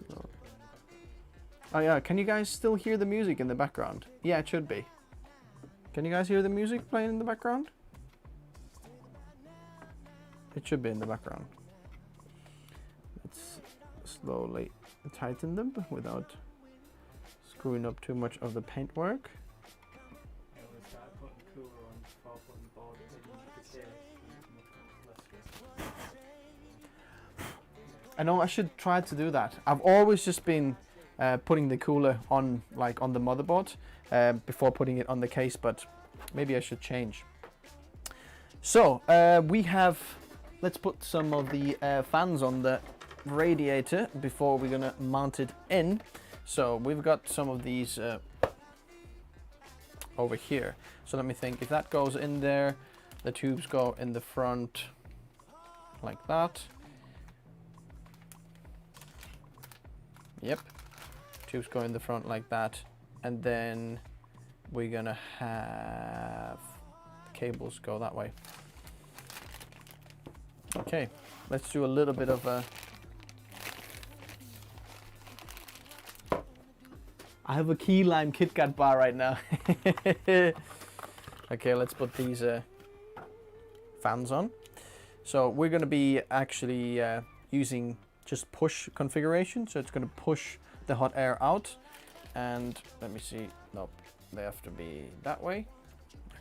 So. Oh yeah, can you guys still hear the music in the background? Yeah, it should be. Can you guys hear the music playing in the background? It should be in the background. Let's slowly tighten them without screwing up too much of the paintwork. I always start putting the cooler on before putting the board in the case. Much less stress. I know I should try to do that. I've always just been putting the cooler on, like, on the motherboard before putting it on the case, but maybe I should change. So we have, let's put some of the fans on the radiator before we're gonna mount it in. So we've got some of these over here. So let me think, if that goes in there, the tubes go in the front like that. Yep, tubes go in the front like that, and then we're gonna have cables go that way. Okay, let's do a little bit of a I have a key lime KitKat bar right now. Okay, let's put these fans on. So we're going to be actually using just push configuration. So it's going to push the hot air out. And let me see. Nope, they have to be that way.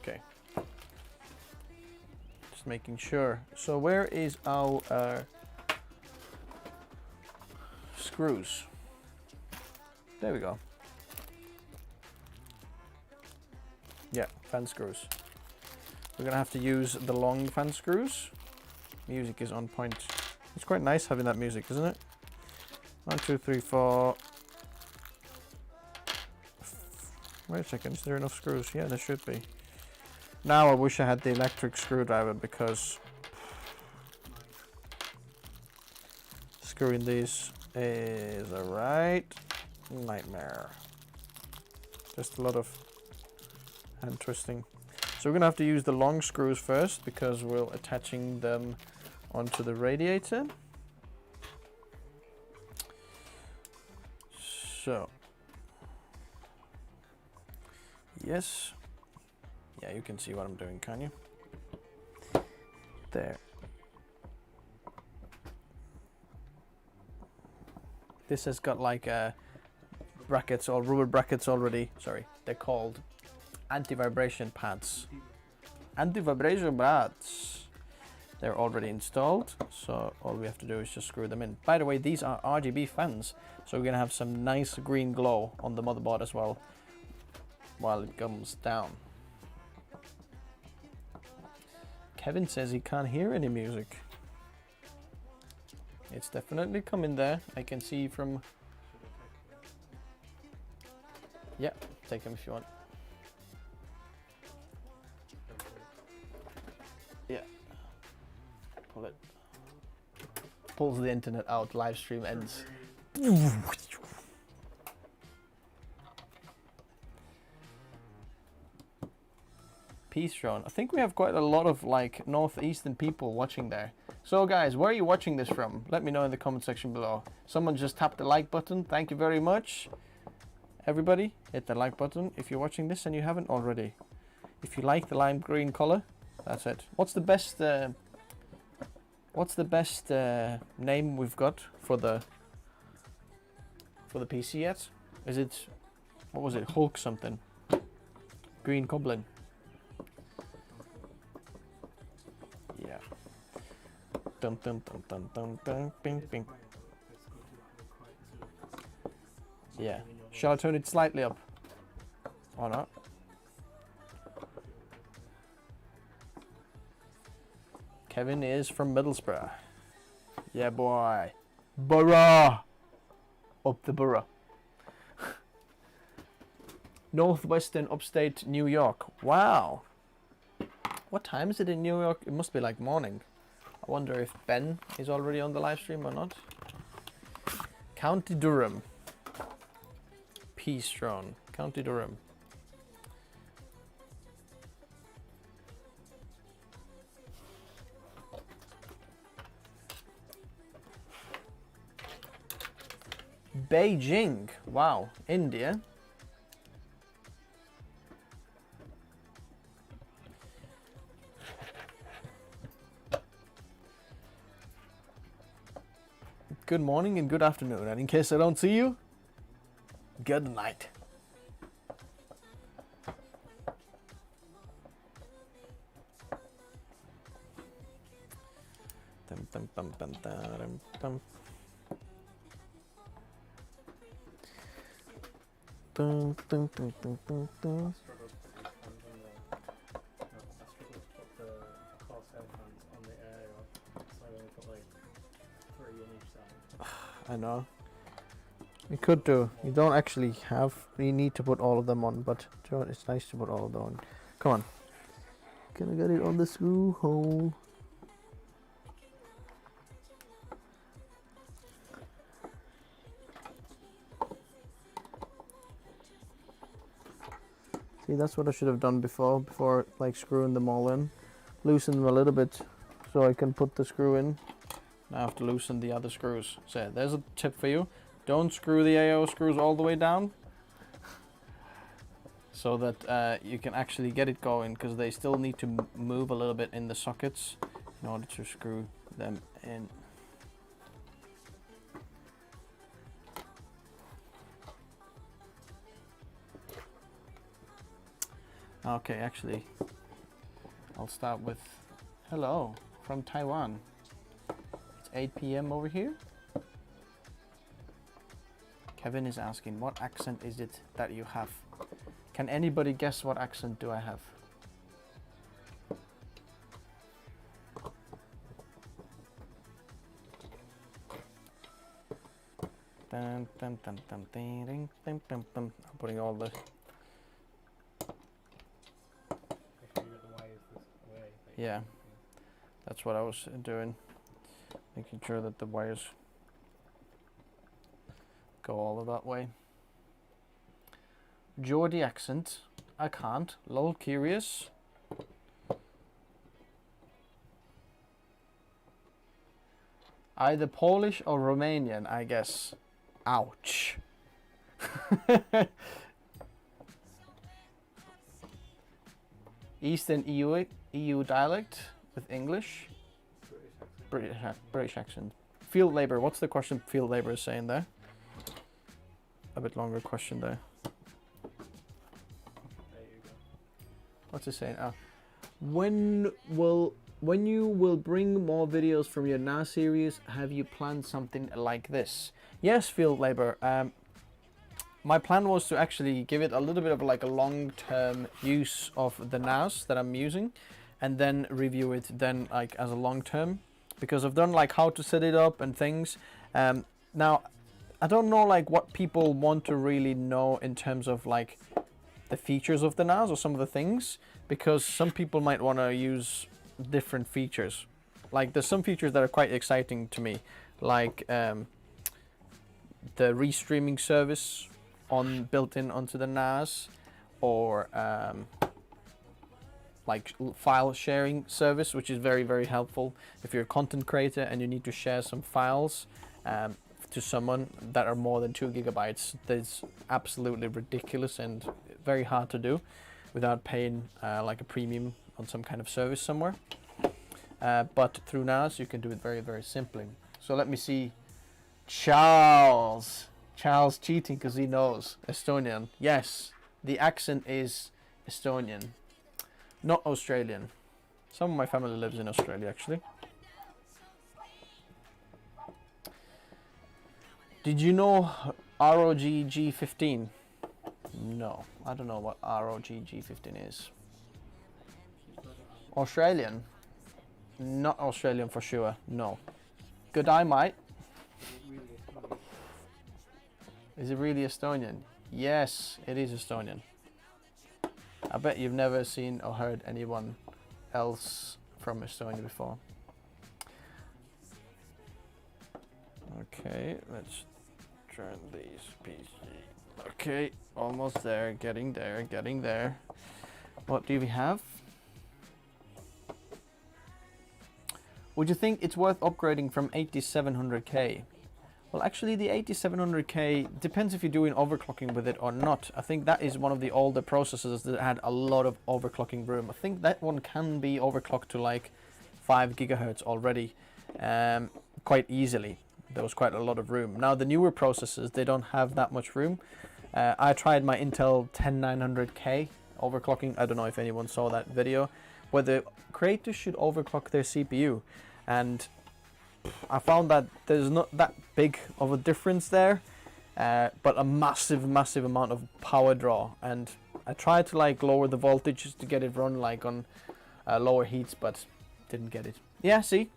Okay. Just making sure. So where is our screws? There we go. Yeah, fan screws. We're gonna have to use the long fan screws. Music is on point. It's quite nice having that music, isn't it? 1, 2, 3, 4. Wait a second, is there enough screws? Yeah, there should be. Now I wish I had the electric screwdriver because screwing these is a right nightmare. Just a lot of hand twisting. So we're gonna have to use the long screws first because we're attaching them onto the radiator. So, yes. Yeah, you can see what I'm doing, can you? There. This has got like brackets or rubber brackets already. Sorry, they're called anti-vibration pads. Anti-vibration pads. They're already installed, so all we have to do is just screw them in. By the way, these are RGB fans, so we're gonna have some nice green glow on the motherboard as well while it comes down. Kevin says he can't hear any music. It's definitely coming there. I can see from... Yeah, take them if you want. Yeah. Pull it. Pulls the internet out, live stream ends. Peace drone. I think we have quite a lot of like northeastern people watching there. So guys, where are you watching this from? Let me know in the comment section below. Someone just tapped the like button. Thank you very much. Everybody, hit the like button if you're watching this and you haven't already. If you like the lime green color, that's it. What's the best name we've got for the PC yet? Is it, what was it, Hulk something? Green Goblin. Yeah. Dun dun dun dun dun dun bing bing. Yeah. Shall I turn it slightly up? Or not? Kevin is from Middlesbrough. Yeah, boy. Borough. Up the borough. Northwestern upstate New York. Wow. What time is it in New York? It must be like morning. I wonder if Ben is already on the live stream or not. County Durham. Peace drone. County Durham. Beijing. Wow. India. Good morning and good afternoon, and in case I don't see you, good night. Dum, dum, dum, dum, dum, dum. Dun, dun, dun, dun, dun, dun. I know. You could do. You don't actually have. You need to put all of them on, but you know, it's nice to put all of them on. Come on. Can I get it on the screw hole? See, that's what I should have done before like screwing them all in. Loosen them a little bit so I can put the screw in. Now I have to loosen the other screws. So there's a tip for you. Don't screw the AO screws all the way down. so that you can actually get it going, because they still need to move a little bit in the sockets in order to screw them in. Okay, actually, I'll start with hello from Taiwan. It's 8 p.m. over here. Kevin is asking, what accent is it that you have? Can anybody guess what accent do I have? Dun, dun, dun, dun, ding, ding, ding, dun, dun. I'm putting all the... Yeah, that's what I was doing. Making sure that the wires go all of that way. Geordie accent. I can't. Lol, curious. Either Polish or Romanian, I guess. Ouch. Eastern EU dialect with English. British accent. Field labor. What's the question field labor is saying there? A bit longer question there. What's it saying? When you will bring more videos from your NAS series, have you planned something like this? Yes, field labor. My plan was to actually give it a little bit of like a long-term use of the NAS that I'm using, and then review it then like as a long-term, because I've done like how to set it up and things. Now, I don't know like what people want to really know in terms of like the features of the NAS or some of the things, because some people might want to use different features. Like there's some features that are quite exciting to me, like the restreaming service built in onto the NAS, or like file sharing service, which is very, very helpful if you're a content creator and you need to share some files to someone that are more than 2 gigabytes. That's absolutely ridiculous and very hard to do without paying like a premium on some kind of service somewhere. But through NAS you can do it very, very simply. So let me see. Charles cheating because he knows Estonian. Yes, the accent is Estonian, not Australian. Some of my family lives in Australia actually. Did you know ROG G15? No, I don't know what ROG G15 is. Australian? Not Australian for sure, no. Good eye, mate. Is it really Estonian? Yes, it is Estonian. I bet you've never seen or heard anyone else from Estonia before. Okay, let's turn these PC. Okay, almost there, getting there. What do we have? Would you think it's worth upgrading from 8700K? Well, actually the 8700K depends if you're doing overclocking with it or not. I think that is one of the older processors that had a lot of overclocking room. I think that one can be overclocked to like 5 gigahertz already, quite easily. There was quite a lot of room. Now the newer processors, they don't have that much room. I tried my Intel 10900K overclocking. I don't know if anyone saw that video, where the creators should overclock their CPU, and I found that there's not that big of a difference there, but a massive amount of power draw. And I tried to like lower the voltage just to get it run like on lower heats, but didn't get it. Yeah, see,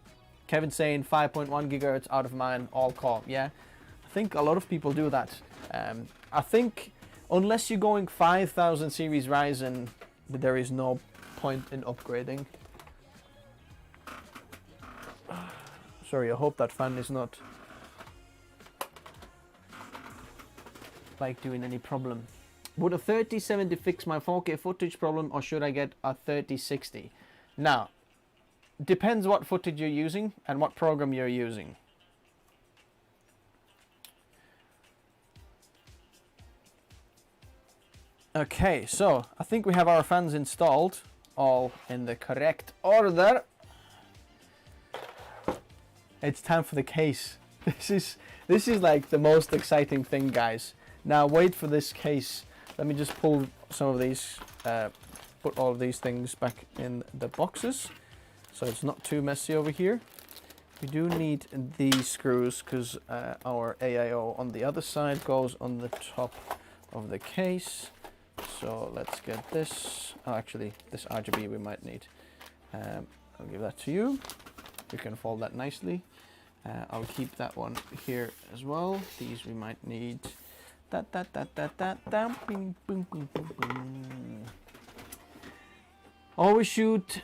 Kevin saying 5.1 gigahertz out of mine all core. Yeah, I think a lot of people do that. I think unless you're going 5000 series Ryzen, there is no point in upgrading. Sorry, I hope that fan is not like doing any problem. Would a 3070 fix my 4K footage problem, or should I get a 3060? Now, depends what footage you're using and what program you're using. Okay, so I think we have our fans installed, all in the correct order. It's time for the case. This is like the most exciting thing, guys. Now wait for this case. Let me just pull some of these, put all of these things back in the boxes, so it's not too messy over here. We do need these screws because our AIO on the other side goes on the top of the case. So let's get this. Oh, actually, this RGB we might need. I'll give that to you. You can fold that nicely. I'll keep that one here as well. These we might need. Bing, boom, boom, boom, boom. Always shoot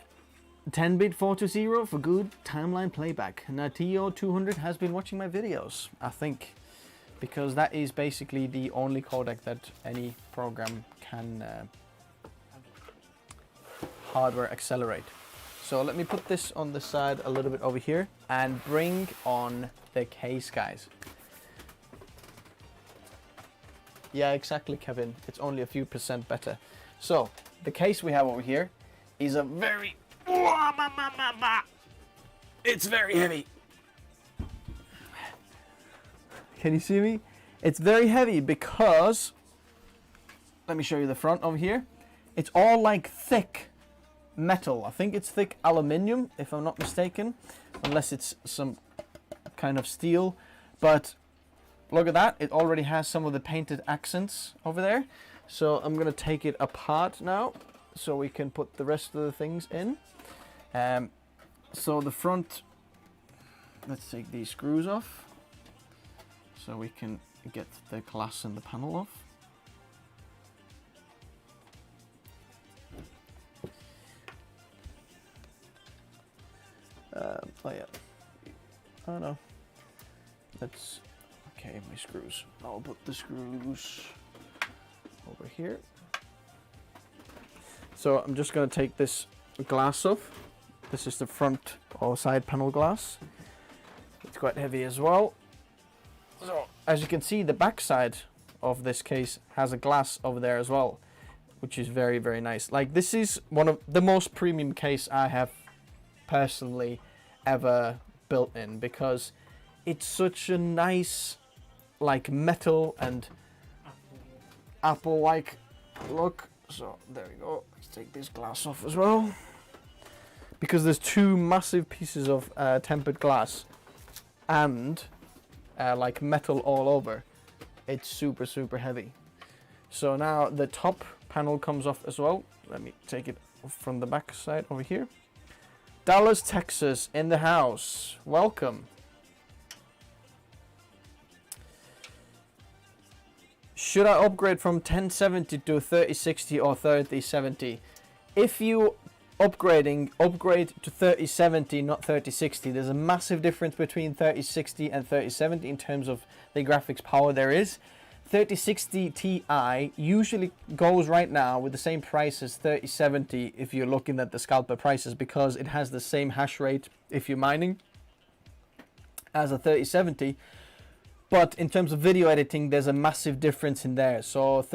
10-bit 420 for good timeline playback. Now TO200 has been watching my videos, I think, because that is basically the only codec that any program can hardware accelerate. So let me put this on the side a little bit over here and bring on the case, guys. Yeah, exactly, Kevin. It's only a few percent better. So the case we have over here is a very... It's very heavy. Can you see me? It's very heavy because... Let me show you the front over here. It's all like thick metal. I think it's thick aluminium, if I'm not mistaken, unless it's some kind of steel. But look at that, it already has some of the painted accents over there. So I'm gonna take it apart now so we can put the rest of the things in. So the front, let's take these screws off so we can get the glass and the panel off. Oh yeah. Oh no. Let's. Okay, my screws. I'll put the screws over here. So I'm just going to take this glass off. This is the front or side panel glass. It's quite heavy as well. So as you can see, the back side of this case has a glass over there as well, which is very, very nice. Like, this is one of the most premium case I have personally ever built in, because it's such a nice, like, metal and apple-like look. So there we go. Let's take this glass off as well, because there's two massive pieces of tempered glass and like metal all over. It's super, super heavy. So now the top panel comes off as well. Let me take it from the back side over here. Dallas, Texas in the house. Welcome. Should I upgrade from 1070 to 3060 or 3070? If you upgrade to 3070, not 3060. There's a massive difference between 3060 and 3070 in terms of the graphics power there is. 3060 Ti usually goes right now with the same price as 3070 if you're looking at the scalper prices, because it has the same hash rate if you're mining as a 3070. But in terms of video editing, there's a massive difference in there. So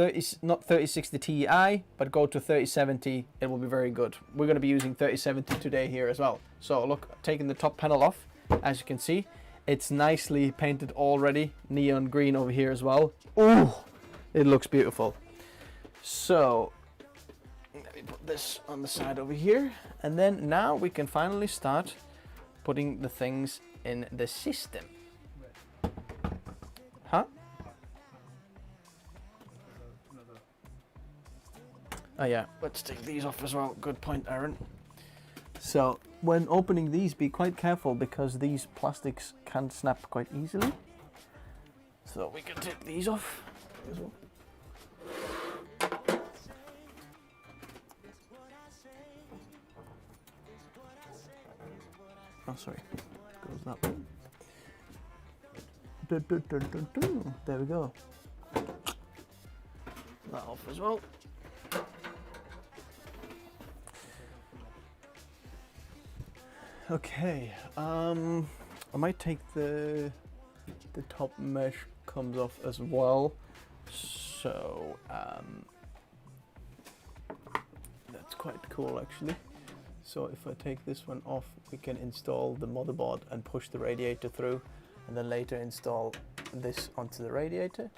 not 3060 Ti, but go to 3070, it will be very good. We're going to be using 3070 today here as well. So look, taking the top panel off, as you can see, it's nicely painted already. Neon green over here as well. Ooh, it looks beautiful. So let me put this on the side over here. And then now we can finally start putting the things in the system. Huh? Oh yeah, let's take these off as well. Good point, Aaron. So when opening these, be quite careful, because these plastics can snap quite easily. So we can take these off as well. Oh, sorry. Goes that way. There we go. That off as well. Okay, I might take the top mesh comes off as well. So quite cool actually. So if I take this one off, we can install the motherboard and push the radiator through, and then later install this onto the radiator,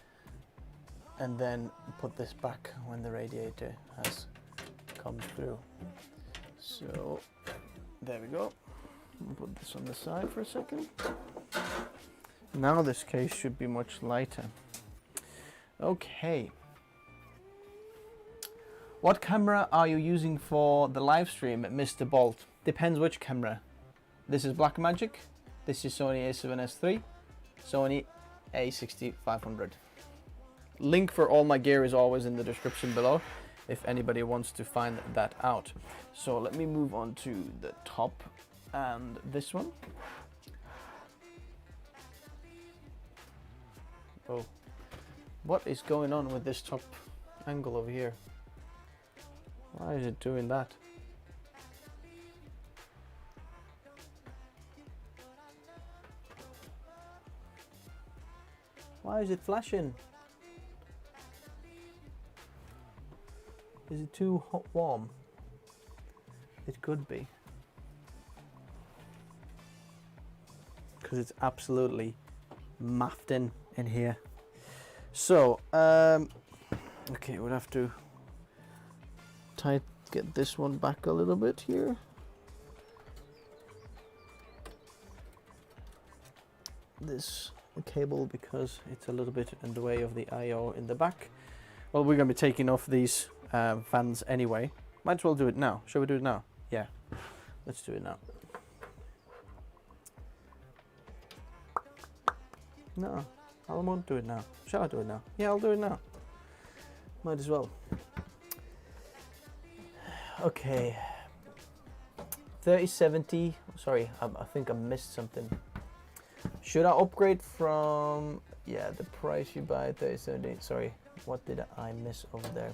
and then put this back when the radiator has come through. So there we go. I'll put this on the side for a second. Now this case should be much lighter. Okay. What camera are you using for the live stream, Mr. Bolt? Depends which camera. This is Blackmagic. This is Sony a7S III. Sony a6500. Link for all my gear is always in the description below if anybody wants to find that out. So let me move on to the top and this one. Oh, what is going on with this top angle over here? Why is it doing that? Why is it flashing? Is it too hot warm? It could be. Because it's absolutely muffed in here. So, okay, we'll have to get this one back a little bit here. This cable, because it's a little bit in the way of the I/O in the back. Well, we're going to be taking off these fans anyway. Might as well do it now. Shall we do it now? Yeah, let's do it now. No, I won't do it now. Shall I do it now? Yeah, I'll do it now. Might as well. Okay. 3070. Sorry, I think I missed something. Should I upgrade from... Yeah, the price you buy 3070. Sorry, what did I miss over there?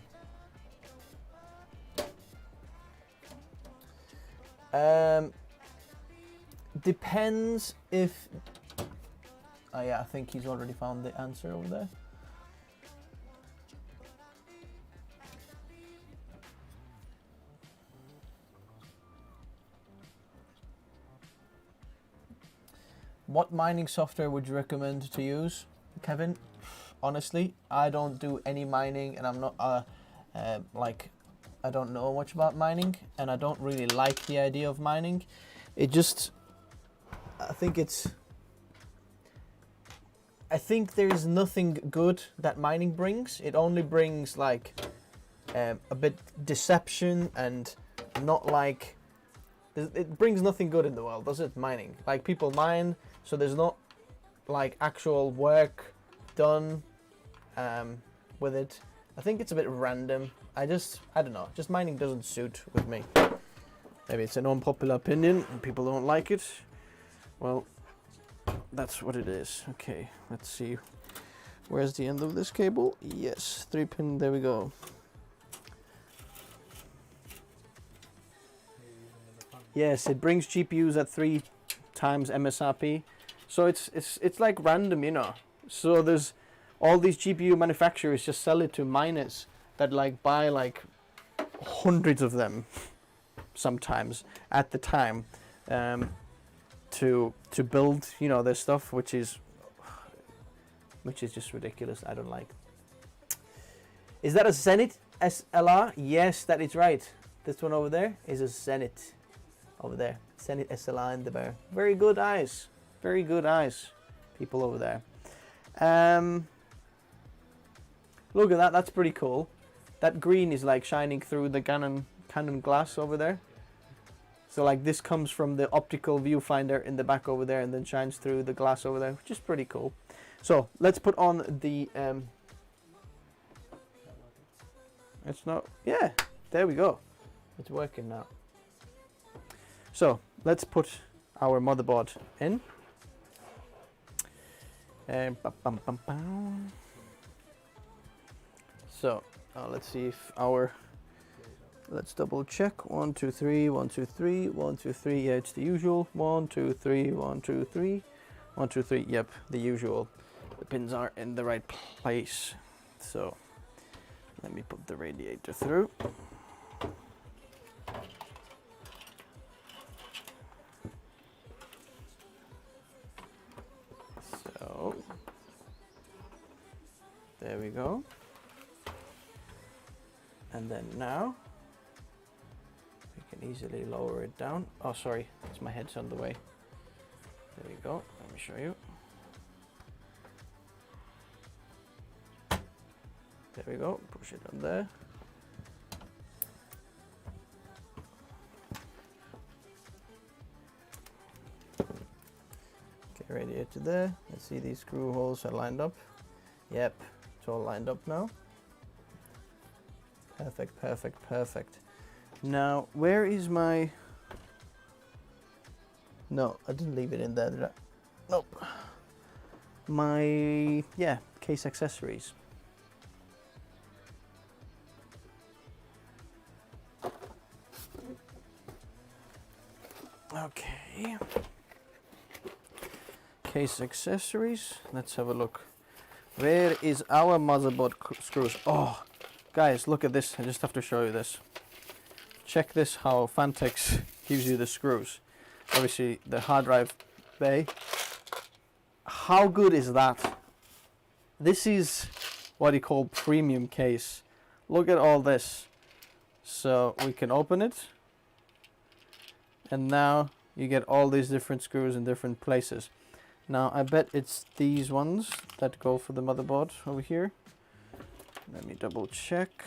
Depends if... Oh yeah, I think he's already found the answer over there. What mining software would you recommend to use, Kevin? Honestly, I don't do any mining, and I'm not like, I don't know much about mining, and I don't really like the idea of mining. It just, I think there is nothing good that mining brings. It only brings like a bit deception, and not like, it brings nothing good in the world, does it? Mining, like people mine, so there's not like actual work done with it. I think it's a bit random. I don't know, just mining doesn't suit with me. Maybe it's an unpopular opinion and people don't like it. Well, that's what it is. Okay, let's see. Where's the end of this cable? Yes, 3-pin, there we go. Yes, it brings GPUs at 3 times MSRP. So it's like random, you know. So there's all these GPU manufacturers just sell it to miners that like buy like hundreds of them sometimes at the time to build, you know, their stuff, which is just ridiculous. I don't like. Is that a Zenith SLR? Yes, that is right. This one over there is a Zenith over there. Zenith SLR in the bar. Very good eyes. Very good eyes, people over there. Look at that. That's pretty cool. That green is like shining through the Canon glass over there. So like this comes from the optical viewfinder in the back over there and then shines through the glass over there, which is pretty cool. So let's put on the it's not, yeah, there we go. It's working now. So let's put our motherboard in. So let's see if our, let's double check. 1 2 3 1 2 3 1 2 3. Yeah, it's the usual. 1 2 3 1 2 3 1 2 3. Yep, the usual. The pins are in the right place. So let me put the radiator through. So there we go. And then now we can easily lower it down. Oh, sorry, it's my head's on the way. There we go. Let me show you. There we go. Push it on there. Okay, radiator there. Let's see, these screw holes are lined up. Yep, it's all lined up now. Perfect, perfect, perfect. Now, where is my... No, I didn't leave it in there, did I? Nope. My, yeah, case accessories. Okay. Case accessories. Let's have a look. Where is our motherboard screws? Oh, guys, look at this. I just have to show you this. Check this, how Fantex gives you the screws. Obviously, the hard drive bay. How good is that? This is what you call premium case. Look at all this. So we can open it. And now you get all these different screws in different places. Now I bet it's these ones that go for the motherboard over here. Let me double check.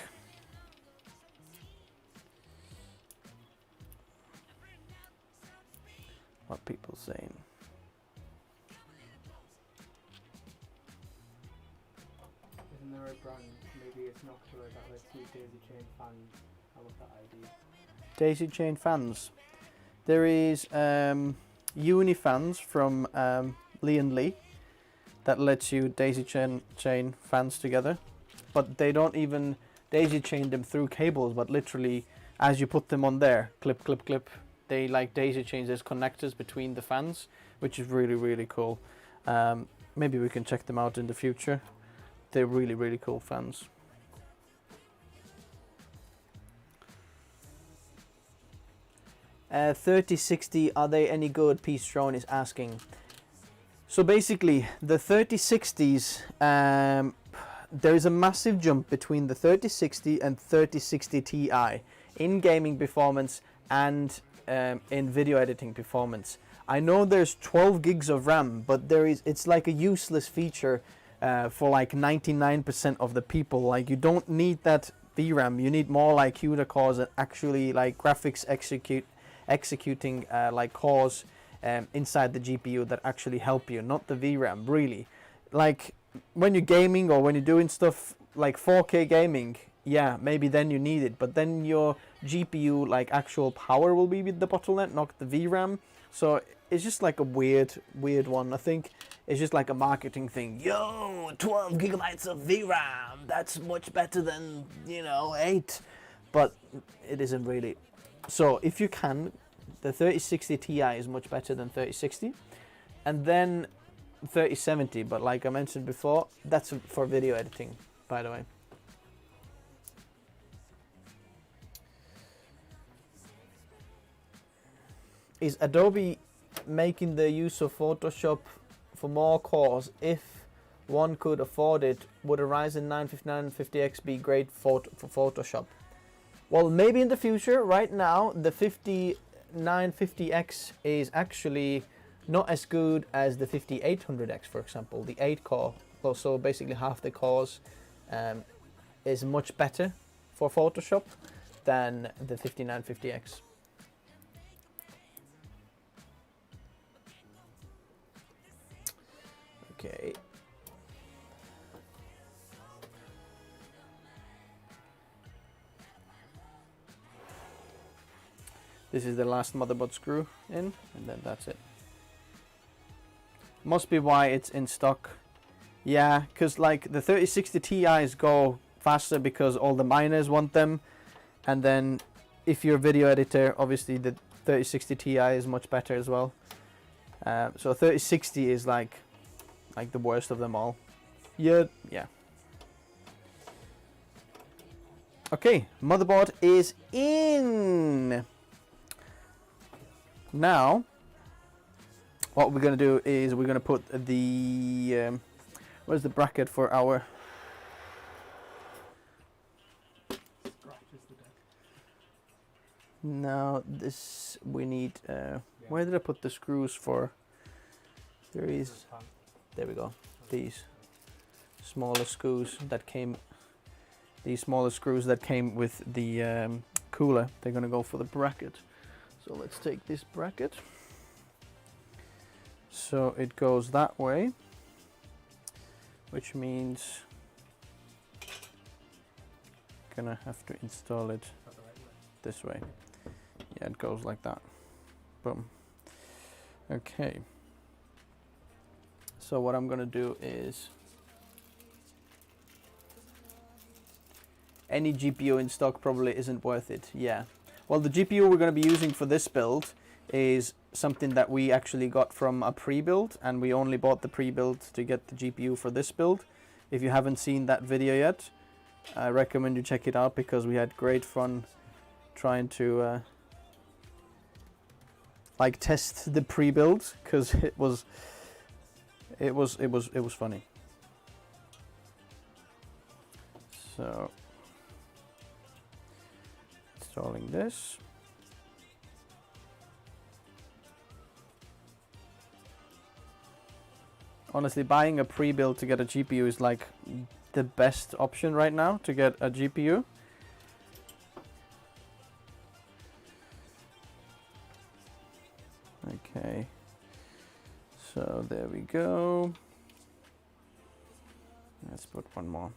What people saying. Isn't there a brand, maybe it's Noctua, that lets you daisy chain fans? I love that idea. Daisy chain fans. There is uni fans from Lee and Lee that lets you daisy chain fans together, but they don't even daisy chain them through cables, but literally as you put them on there, clip, clip, clip, they like daisy chains. There's connectors between the fans, which is really, really cool. Maybe we can check them out in the future. They're really, really cool fans. Uh, 3060, are they any good? Peace Drone is asking. So basically, the 3060s, there is a massive jump between the 3060 and 3060 Ti in gaming performance and in video editing performance. I know there's 12 gigs of RAM, but it's like a useless feature for like 99% of the people. Like, you don't need that VRAM. You need more like CUDA cores that actually like graphics executing like cores inside the GPU that actually help you, not the VRAM, really. Like when you're gaming or when you're doing stuff like 4K gaming, yeah, maybe then you need it, but then your GPU like actual power will be with the bottleneck, not the VRAM. So it's just like a weird one. I think it's just like a marketing thing. Yo, 12 gigabytes of VRAM, that's much better than, you know, 8. But it isn't really. So if you can, the 3060 Ti is much better than 3060, and then 3070, but like I mentioned before, that's for video editing, by the way. Is Adobe making the use of Photoshop for more cores? If one could afford it, would a Ryzen 9 5950X be great for Photoshop? Well, maybe in the future. Right now, the 5950X is actually not as good as the 5800X, for example, the 8-core. So basically half the cores is much better for Photoshop than the 5950X. Okay. This is the last motherboard screw in, and then that's it. Must be why it's in stock. Yeah, because like the 3060 Ti's go faster because all the miners want them, and then if you're a video editor, obviously the 3060 Ti is much better as well. So 3060 is like the worst of them all. Yeah. Okay, motherboard is in. Now, what we're gonna do is we're gonna put the where's the bracket for our Scratches the deck. now this we need where did I put the screws for? There we go. These smaller screws that came with the cooler, they're gonna go for the bracket. So let's take this bracket. So it goes that way, which means gonna have to install it this way. Yeah, it goes like that. Boom. Okay. So what I'm gonna do is any GPU in stock probably isn't worth it. Yeah. Well, the GPU we're going to be using for this build is something that we actually got from a pre-build, and we only bought the pre-build to get the GPU for this build. If you haven't seen that video yet, I recommend you check it out because we had great fun trying to like test the pre-build because it was funny. So installing this. Honestly, buying a pre-built to get a GPU is like the best option right now to get a GPU. Okay, so there we go. Let's put one more.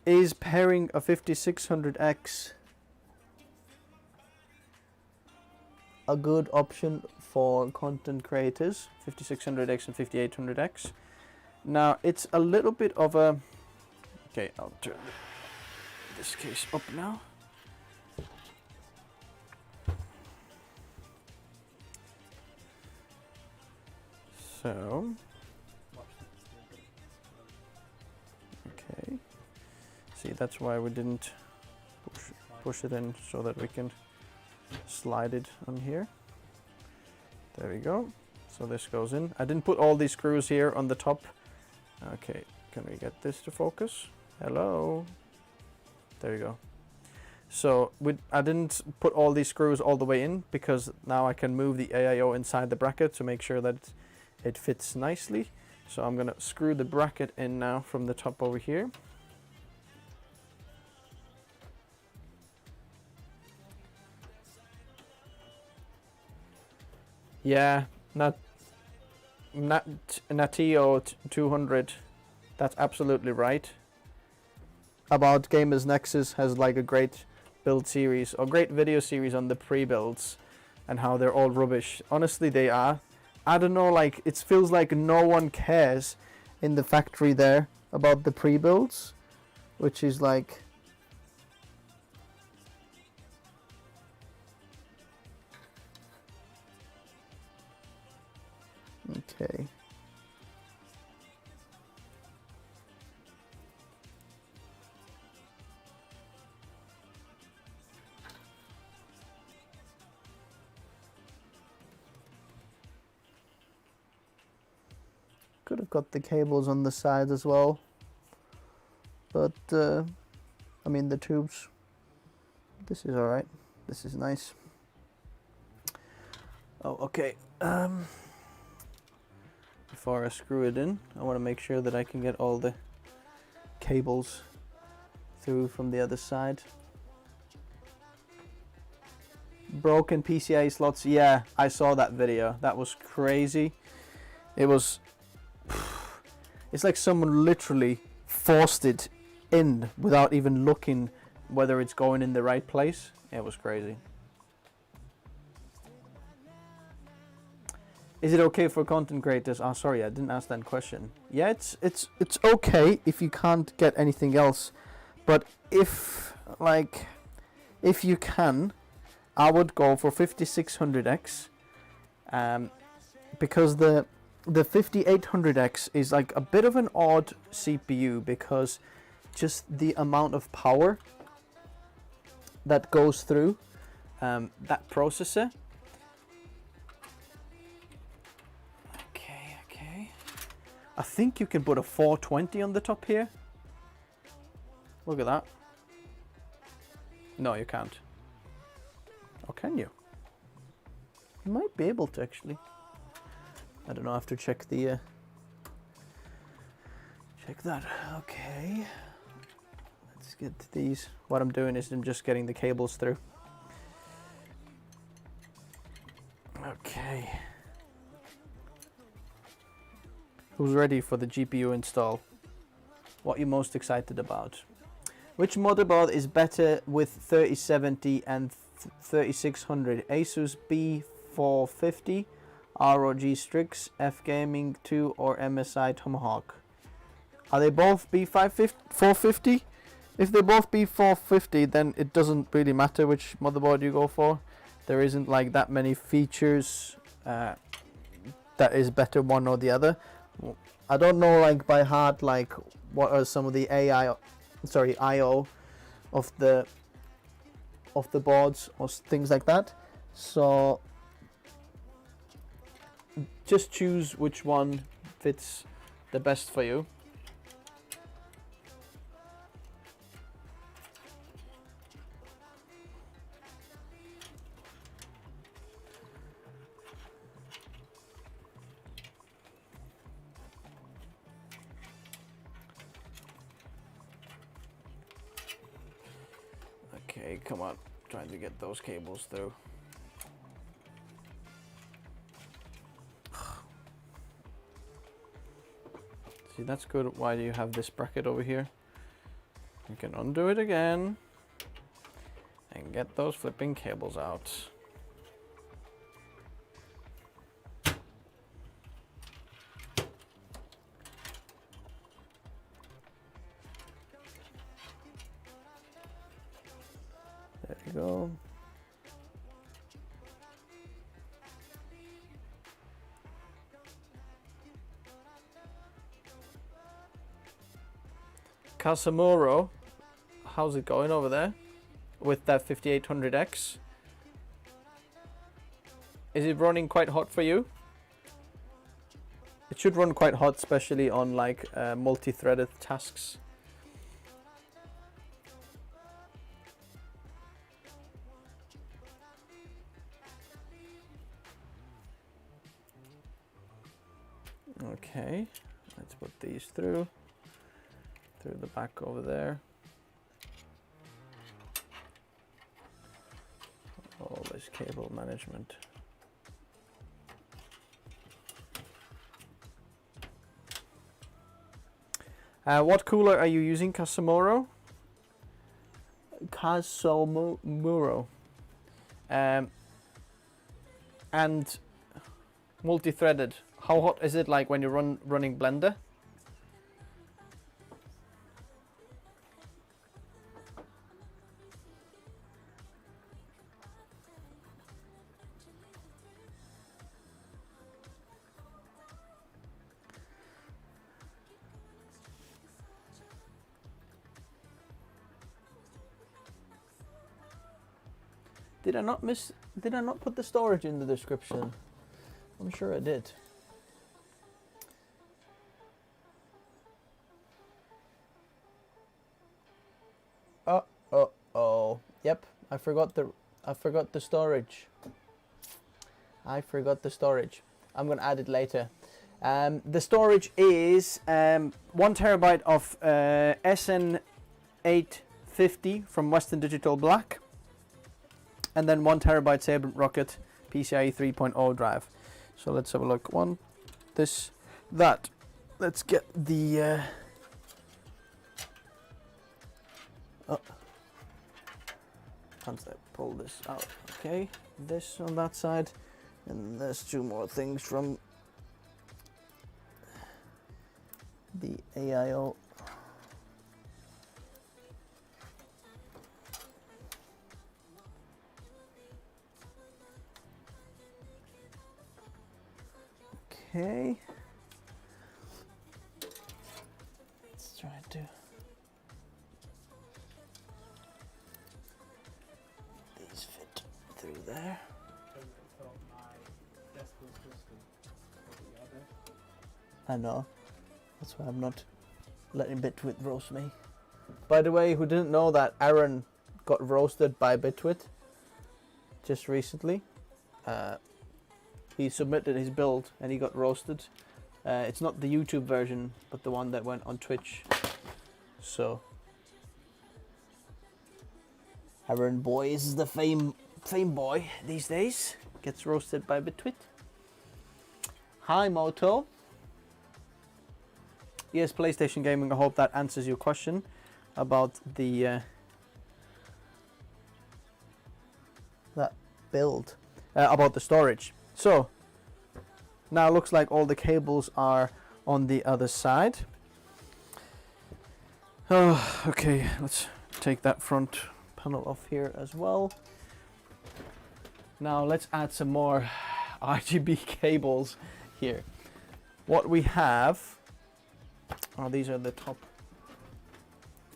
Is pairing a 5600X a good option for content creators? 5600X and 5800X. Now it's a little bit of a... Okay, I'll turn this case up now. So... Okay. See, that's why we didn't push it in so that we can slide it on here. There we go. So this goes in. I didn't put all these screws here on the top. Okay, can we get this to focus? Hello. There you go. So I didn't put all these screws all the way in because now I can move the AIO inside the bracket to make sure that it fits nicely. So I'm gonna screw the bracket in now from the top over here. Yeah, Natio 200, that's absolutely right. About Gamers Nexus has like a great build series or great video series on the pre-builds and how they're all rubbish. Honestly, they are. I don't know, like it feels like no one cares in the factory there about the pre-builds, which is like... Okay. Could have got the cables on the side as well, but I mean the tubes. This is alright. This is nice. Oh, okay. Before I screw it in, I want to make sure that I can get all the cables through from the other side. Broken PCI slots. Yeah, I saw that video. That was crazy. It was... It's like someone literally forced it in without even looking whether it's going in the right place. It was crazy. Is it okay for content creators? Oh, sorry, I didn't ask that question. Yeah, it's okay if you can't get anything else, but if you can, I would go for 5600X, because the the 5800X is like a bit of an odd CPU because just the amount of power that goes through that processor. Okay. I think you can put a 420 on the top here. Look at that. No, you can't. Or can you? You might be able to actually. I don't know, I have to check the check that. Okay. Let's get these. What I'm doing is I'm just getting the cables through. Okay. Who's ready for the GPU install? What are you most excited about? Which motherboard is better with 3070 and 3600? Asus B450, ROG Strix, F Gaming 2 or MSI Tomahawk? Are they both B450? If they both B450, then it doesn't really matter which motherboard you go for. There isn't like that many features that is better one or the other. I don't know like by heart like what are some of the IO of the boards or things like that. So just choose which one fits the best for you. Okay, come on, trying to get those cables through. See, that's good. Why do you have this bracket over here? You can undo it again and get those flipping cables out. There you go. Casamuro, how's it going over there with that 5800X? Is it running quite hot for you? It should run quite hot, especially on like multi-threaded tasks. Okay, let's put these through the back over there. All this cable management. What cooler are you using, Casamuro? Casamuro. And multi-threaded. How hot is it like when you're running Blender? Did I not put the storage in the description? I'm sure I did. Oh. Yep, I forgot the storage. I forgot the storage. I'm gonna add it later. The storage is 1 terabyte of SN850 from Western Digital Black, and then 1 terabyte Sabrent Rocket PCIe 3.0 drive. So let's have a look. That. Let's get the. Once I pull this out, okay. This on that side, and there's 2 more things from the AIO. Okay. through there. Because I thought my desk was custom. But yeah, there. I know. That's why I'm not letting Bitwit roast me. By the way, who didn't know that Aaron got roasted by Bitwit just recently? He submitted his build and he got roasted. It's not the YouTube version, but the one that went on Twitch. So Aaron Boys is the fame boy these days. Gets roasted by Bitwit. Hi Moto. Yes, PlayStation Gaming. I hope that answers your question about the that build, about the storage. So now it looks like all the cables are on the other side. Oh, okay, let's take that front panel off here as well. Now let's add some more RGB cables here. What we have, oh, these are the top.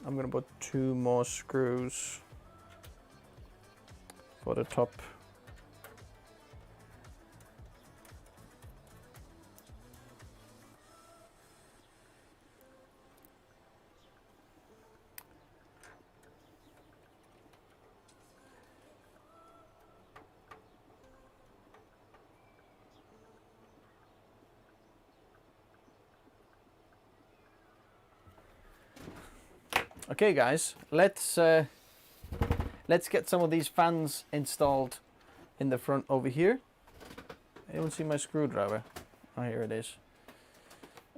I'm gonna put 2 more screws for the top. Okay guys, let's get some of these fans installed in the front over here. I don't see my screwdriver. Oh, here it is.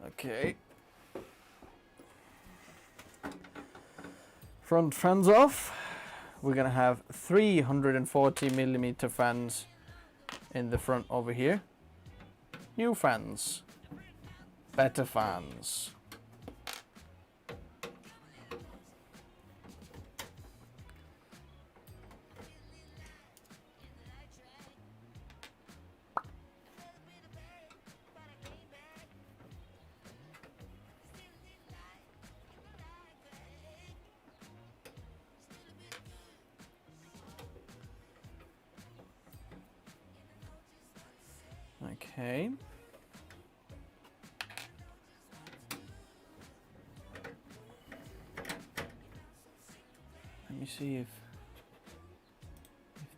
Okay. Front fans off. We're gonna have 340mm fans in the front over here. New fans. Better fans. Okay. Let me see if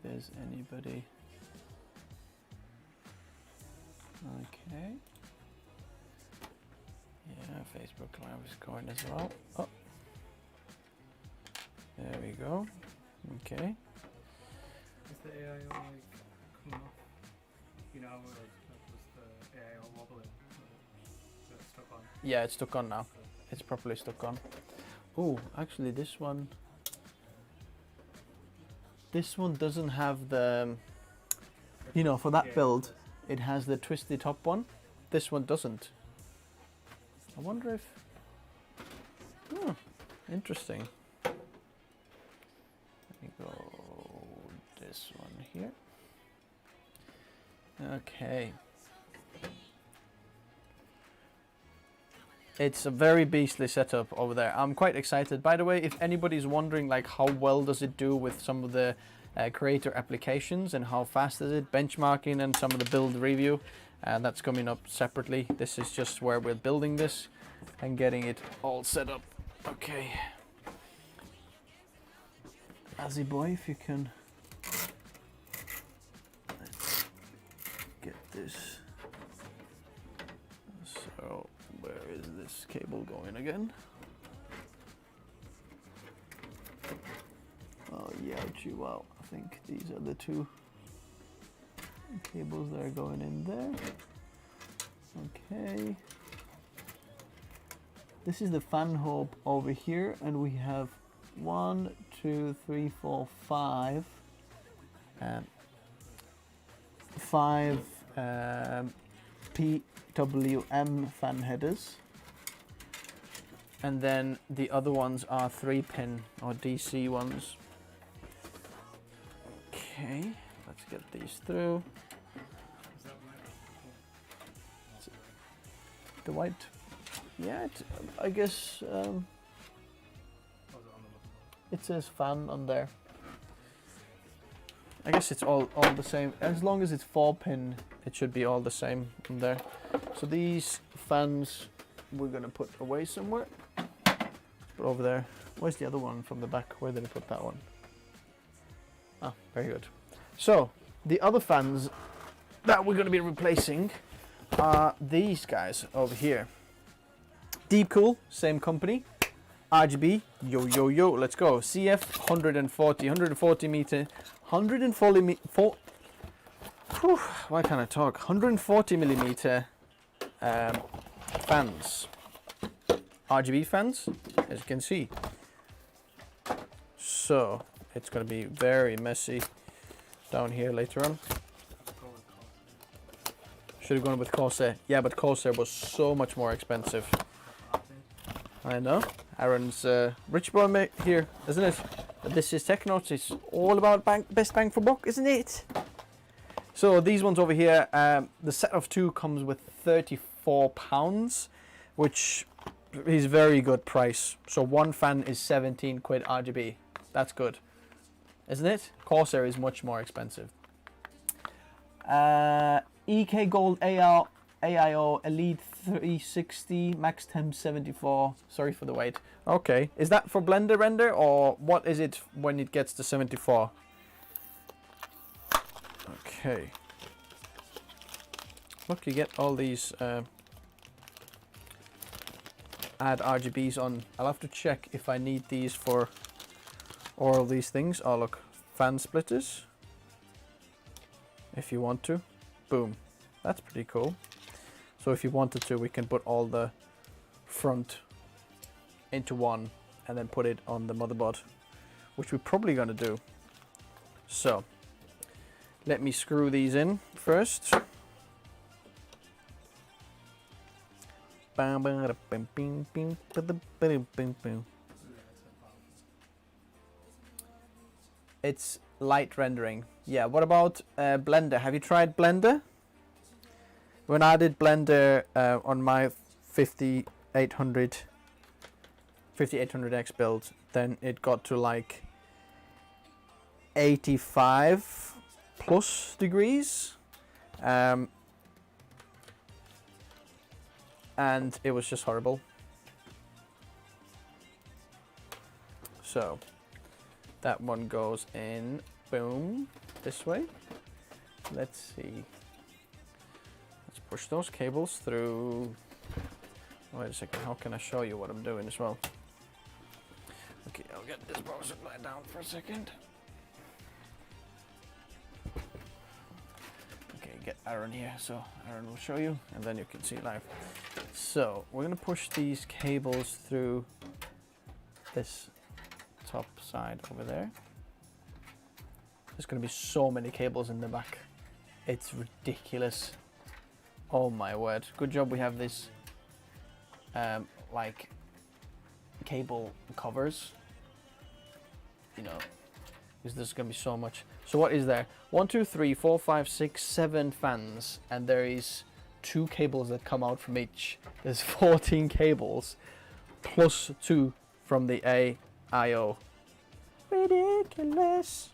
there's anybody. Okay. Yeah, Facebook Live is going as well. Oh. There we go. Okay. Is the AI like coming off? You know, where that was the AI all wobbling. Is it stuck on? Yeah, it's stuck on now. It's properly stuck on. Oh, actually this one doesn't have the, you know, for that build, it has the twisty top one. This one doesn't. I wonder if, oh, interesting. Let me go this one here. Okay. It's a very beastly setup over there. I'm quite excited. By the way, if anybody's wondering like how well does it do with some of the creator applications and how fast is it, benchmarking and some of the build review, that's coming up separately. This is just where we're building this and getting it all set up. Okay. Azzy boy, if you can. Let's get this. So where is this cable going again? Oh yeah, wow. I think these are the 2 cables that are going in there. Okay. This is the fan hub over here, and we have 1, 2, 3, 4, 5. 5 PWM fan headers, and then the other ones are 3-pin or DC ones. Okay, let's get these through. The white, yeah, I guess it says fan on there. I guess it's all the same. As long as it's 4-pin, it should be all the same in there. So these fans we're gonna put away somewhere. Put over there. Where's the other one from the back? Where did I put that one? Ah, very good. So the other fans that we're gonna be replacing are these guys over here. Deep Cool, same company. RGB, yo, let's go. CF 140 meter, 140 why can't I talk? 140 millimeter fans, RGB fans, as you can see. So it's going to be very messy down here later on. Should have gone with Corsair. Yeah, but Corsair was so much more expensive. I know. Aaron's rich boy mate here, isn't it? But this is Technotes. It's all about best bang for buck, isn't it? So these ones over here, the set of 2 comes with £34, which is very good price. So one fan is 17 quid RGB. That's good, isn't it? Corsair is much more expensive. EK Gold AIO Elite 360 Max Temp 74. Sorry for the wait. Okay, is that for Blender render, or what is it when it gets to 74? Okay. Look, you get all these add RGBs on. I'll have to check if I need these for all these things. Oh look, fan splitters. If you want to. Boom. That's pretty cool. So if you wanted to, we can put all the front into one and then put it on the motherboard, which we're probably going to do. So let me screw these in first. It's light rendering. Yeah, what about Blender? Have you tried Blender? When I did Blender on my 5800X build, then it got to like 85 plus degrees, and it was just horrible. So that one goes in, boom, this way. Let's see. Let's push those cables through. Wait a second, how can I show you what I'm doing as well? Okay, I'll get this power supply down for a second. Okay, get Aaron here, so Aaron will show you, and then you can see live. So we're gonna push these cables through this top side over there. There's gonna be so many cables in the back. It's ridiculous. Oh my word. Good job we have this like cable covers, you know, because there's gonna be so much. So what is there? 1, 2, 3, 4, 5, 6, 7 fans, and there is 2 cables that come out from each. There's 14 cables plus 2 from the AIO. Ridiculous.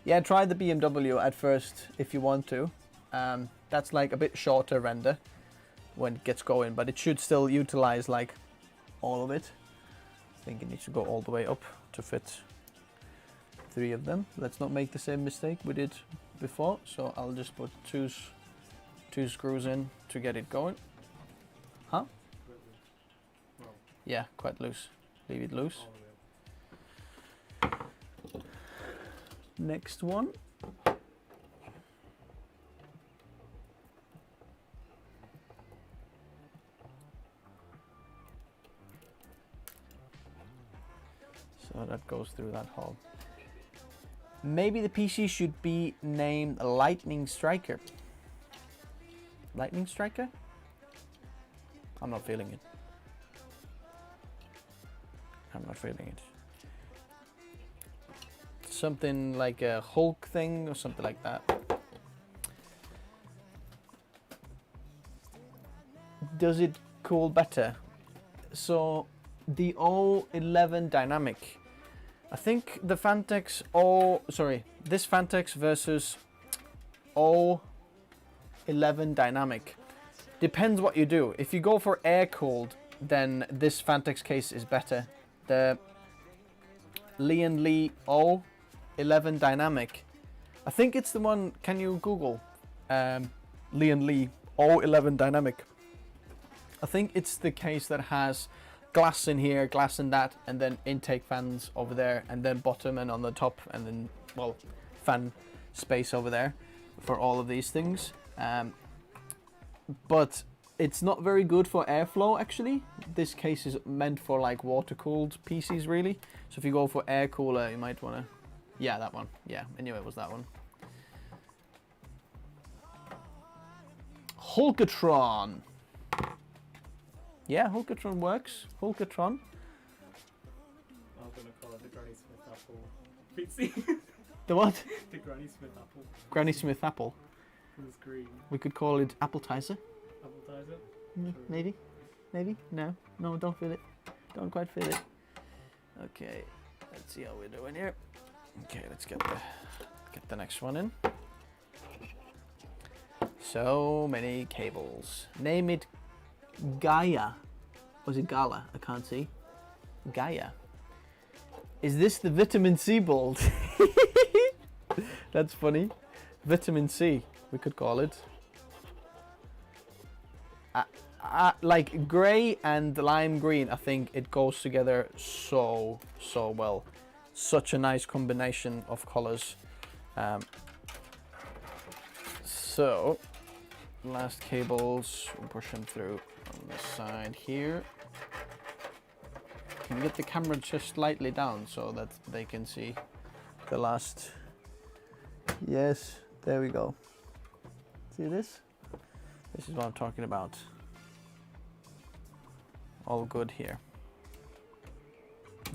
Yeah, try the BMW at first if you want to. That's like a bit shorter render when it gets going, but it should still utilize like all of it. I think it needs to go all the way up to fit 3 of them. Let's not make the same mistake we did before. So I'll just put two screws in to get it going. Huh? Yeah, quite loose. Leave it loose. Next one. So that goes through that hole. Maybe the PC should be named Lightning Striker. Lightning Striker? I'm not feeling it. I'm not feeling it. Something like a Hulk thing or something like that. Does it cool better? So the O11 dynamic. I think the Fantex this Fantex versus O11 dynamic. Depends what you do. If you go for air cooled, then this Fantex case is better. The Lee O11 dynamic. I think it's the one, can you Google Lee O11 dynamic? I think it's the case that has glass in here, glass in that, and then intake fans over there, and then bottom and on the top, and then, well, fan space over there for all of these things. But it's not very good for airflow, actually. This case is meant for like water-cooled PCs, really. So if you go for air cooler, you might want to... Yeah, that one. Yeah, I knew it was that one. Hulkatron. Yeah, Hulkatron works. Hulkatron. I'm gonna call it the Granny Smith Apple PC. The what? The Granny Smith Apple. Granny Smith Apple. It was green. We could call it Appletizer. Appletizer? Maybe. Maybe? No. No, don't feel it. Don't quite feel it. Okay. Let's see how we're doing here. Okay, let's get the next one in. So many cables. Name it Gaia. Was it Gala? I can't see. Gaia. Is this the vitamin C bolt? That's funny. Vitamin C, we could call it. Like grey and lime green, I think it goes together so well. Such a nice combination of colors. So, last cables, we'll push them through on the side here. Can you get the camera just slightly down so that they can see the last? Yes, there we go. See this? This is what I'm talking about. All good here.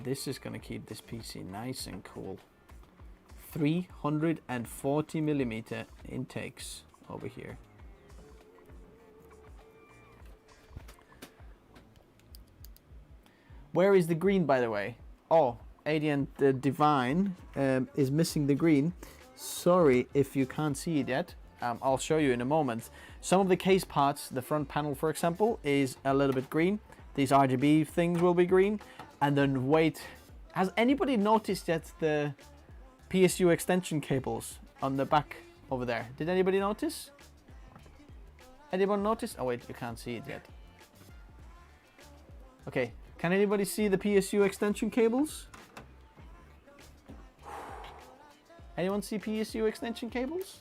This is gonna keep this PC nice and cool. 340mm intakes over here. Where is the green, by the way? Oh, Adrian the Divine is missing the green. Sorry if you can't see it yet. I'll show you in a moment. Some of the case parts, the front panel for example, is a little bit green. These RGB things will be green. And then wait, has anybody noticed yet the Psu extension cables on the back over there? Did anybody notice? Anyone notice? Oh wait, you can't see it yet. Okay, can anybody see the Psu extension cables? Anyone see Psu extension cables?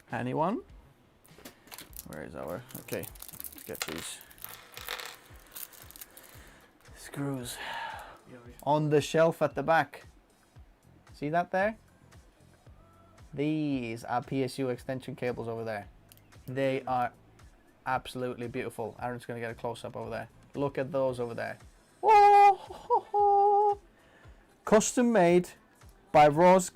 Anyone? Where is our... Okay, let's get these screws on the shelf at the back. See that there? These are Psu extension cables over there. They are absolutely beautiful. Aaron's going to get a close-up over there. Look at those over there. Whoa! Custom made by Roar's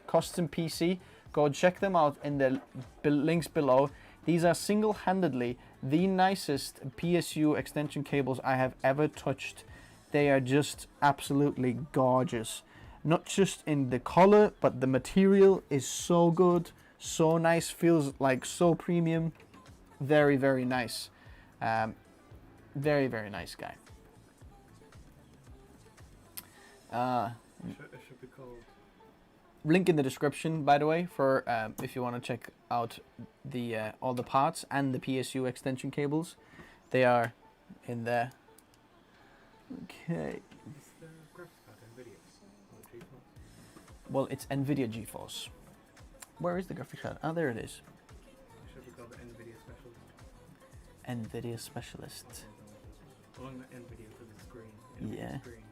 Custom PC. Go check them out in the links below. These are single-handedly the nicest Psu extension cables I have ever touched. They are just absolutely gorgeous. Not just in the color, but the material is so good, so nice, feels like so premium. Very, very nice. Very, very nice guy. It should be called... Link in the description, by the way, for if you want to check out the all the parts and the Psu extension cables. They are in there. Okay. Is the graphics card NVIDIA or GeForce? Well, it's NVIDIA GeForce. Where is the graphics card? Oh, there it is. It should be called the NVIDIA Specialist. NVIDIA Specialist. Along the NVIDIA to the screen. Yeah. Screen.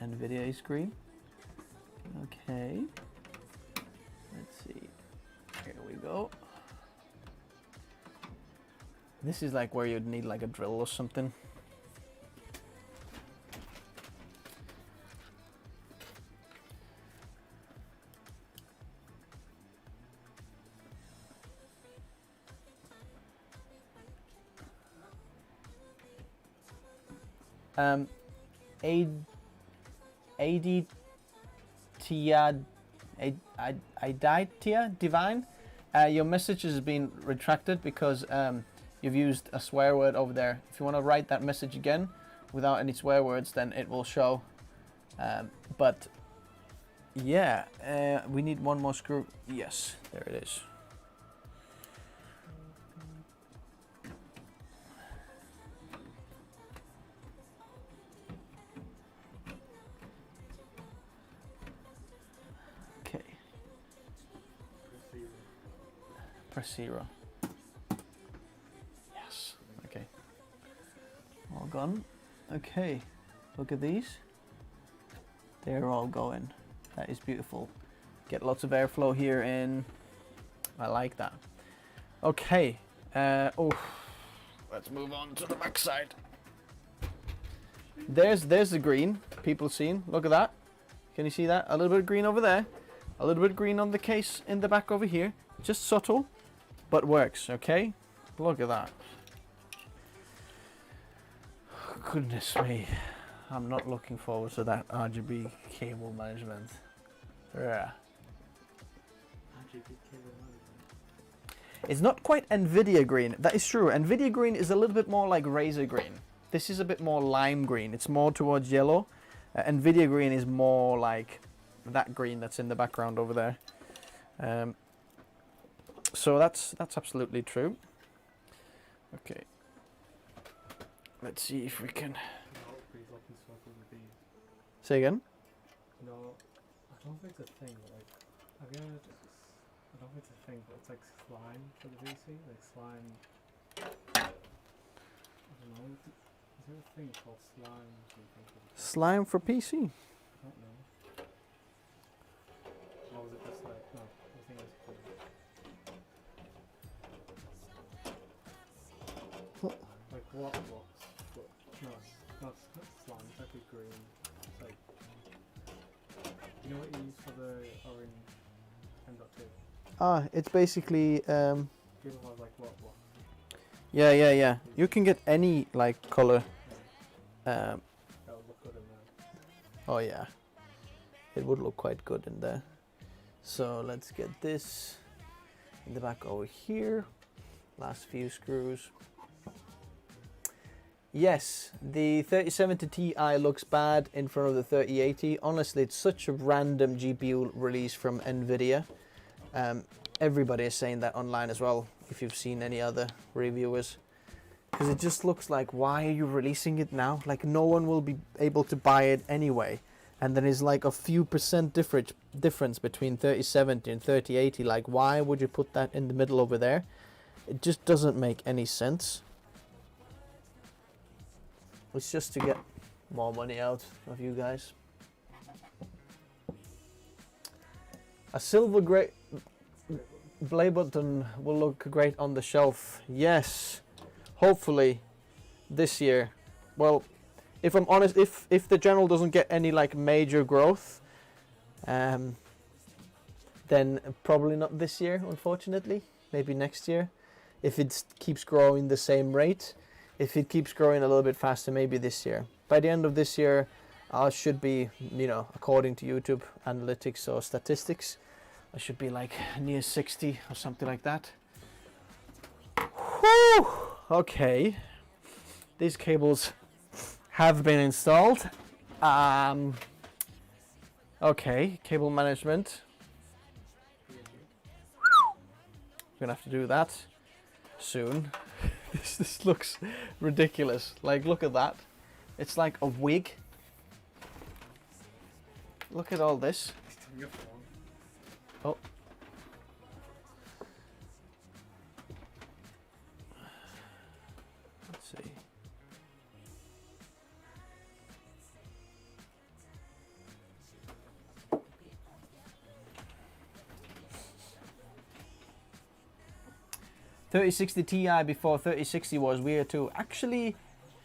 NVIDIA is green. Okay. Let's see. Here we go. This is like where you'd need like a drill or something. Aditya Divine, your message has been retracted because you've used a swear word over there. If you want to write that message again without any swear words, then it will show. But yeah, we need one more screw. Yes, there it is. Okay. Press 0. Yes. Okay. All gone. Okay. Look at these. They're all going. That is beautiful. Get lots of airflow here in. I like that. Okay. Oh, let's move on to the back side. There's the green. People seen. Look at that. Can you see that? A little bit of green over there. A little bit of green on the case in the back over here. Just subtle, but works. Okay. Look at that. Goodness me. I'm not looking forward to that RGB cable management. Yeah. RGB cable management. It's not quite NVIDIA green. That is true. NVIDIA green is a little bit more like Razer green. This is a bit more lime green. It's more towards yellow. NVIDIA green is more like that green that's in the background over there. So that's absolutely true. Okay. Let's see if we can. Say again? No, I don't think it's a thing, but like, have you heard, I don't think it's a thing, but it's like slime for the VC, like slime, I don't know, is there a thing called slime or something? Slime for PC? I don't know. Or was it just like, no, I think it's called. Like what blocks, but no, not slime, it's actually green. Like, you know what you use for the orange M.2? Ah, it's basically People have like what? yeah. You can get any like color. That would look good in there. Oh yeah, it would look quite good in there. So let's get this in the back over here. Last few screws. Yes, the 3070 Ti looks bad in front of the 3080. Honestly, it's such a random GPU release from NVIDIA. Everybody is saying that online as well, if you've seen any other reviewers. Because it just looks like, why are you releasing it now? Like, no one will be able to buy it anyway. And then there's like a few percent difference between 3070 and 3080. Like, why would you put that in the middle over there? It just doesn't make any sense. It's just to get more money out of you guys. A silver grey play button will look great on the shelf. Yes, hopefully this year. Well, if I'm honest, if the channel doesn't get any like major growth, then probably not this year, unfortunately. Maybe next year, if it keeps growing the same rate. If it keeps growing a little bit faster, maybe this year. By the end of this year, I should be, you know, according to YouTube analytics or statistics, I should be like near 60 or something like that. Whew! Okay. These cables have been installed. Okay, cable management. We're gonna have to do that soon. This looks ridiculous. Like, look at that. It's like a wig. Look at all this. Oh. Let's see. .3060 Ti before 3060 was weird too. Actually,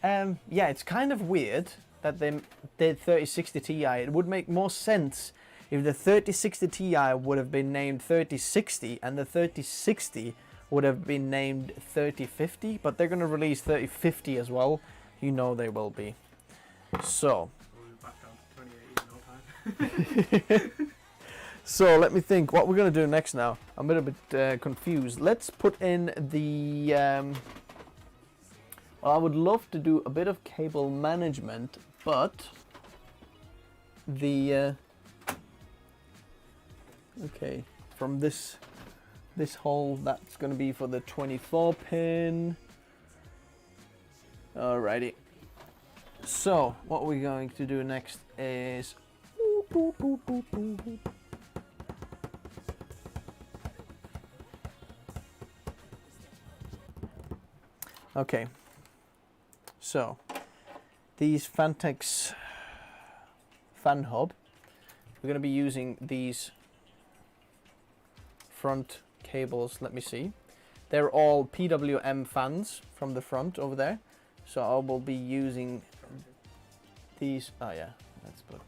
yeah, it's kind of weird that they did 3060 Ti. It would make more sense if the 3060 Ti would have been named 3060 and the 3060 would have been named 3050, but they're going to release 3050 as well. You know they will be. So, We'll be back down to 28 in no time. so let me think what we're going to do next now. I'm a little bit confused. Let's put in the... well, I would love to do a bit of cable management, but the... okay, from this hole, that's going to be for the 24 pin. Alrighty. So, what we're going to do next is... okay. So, these Fantex fan hub, we're going to be using these front cables. Let me see. They're all PWM fans from the front over there. So I will be using these. Oh yeah, let's put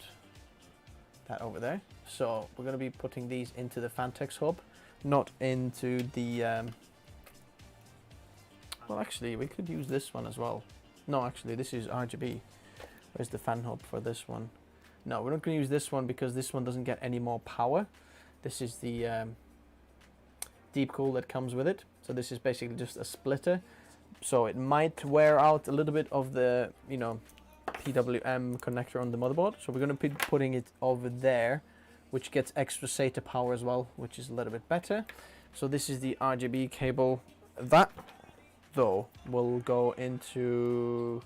that over there. So we're going to be putting these into the Fantex hub, not into the... well, actually, we could use this one as well. No, actually, this is RGB. Where's the fan hub for this one? No, we're not going to use this one because this one doesn't get any more power. This is the deep cool that comes with it. So this is basically just a splitter. So it might wear out a little bit of the, you know, PWM connector on the motherboard. So we're going to be putting it over there, which gets extra SATA power as well, which is a little bit better. So this is the RGB cable. That, though, will go into...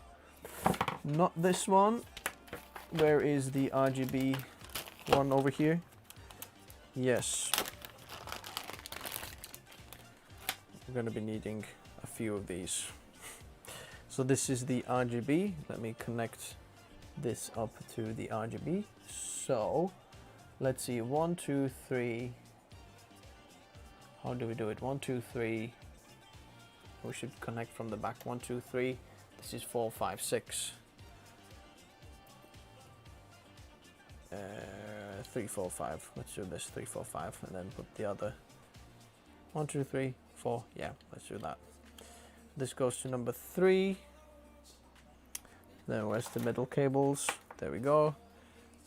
not this one. Where is the RGB one over here? Yes. We're going to be needing a few of these. So this is the RGB. Let me connect this up to the RGB. So let's see, 1, 2, 3. How do we do it? 1, 2, 3. We should connect from the back. 1, 2, 3. This is 4, 5, 6. 3, 4, 5. Let's do this 3, 4, 5, and then put the other 1, 2, 3, 4. Yeah, let's do that. This goes to number 3. Then where's the middle cables? There we go.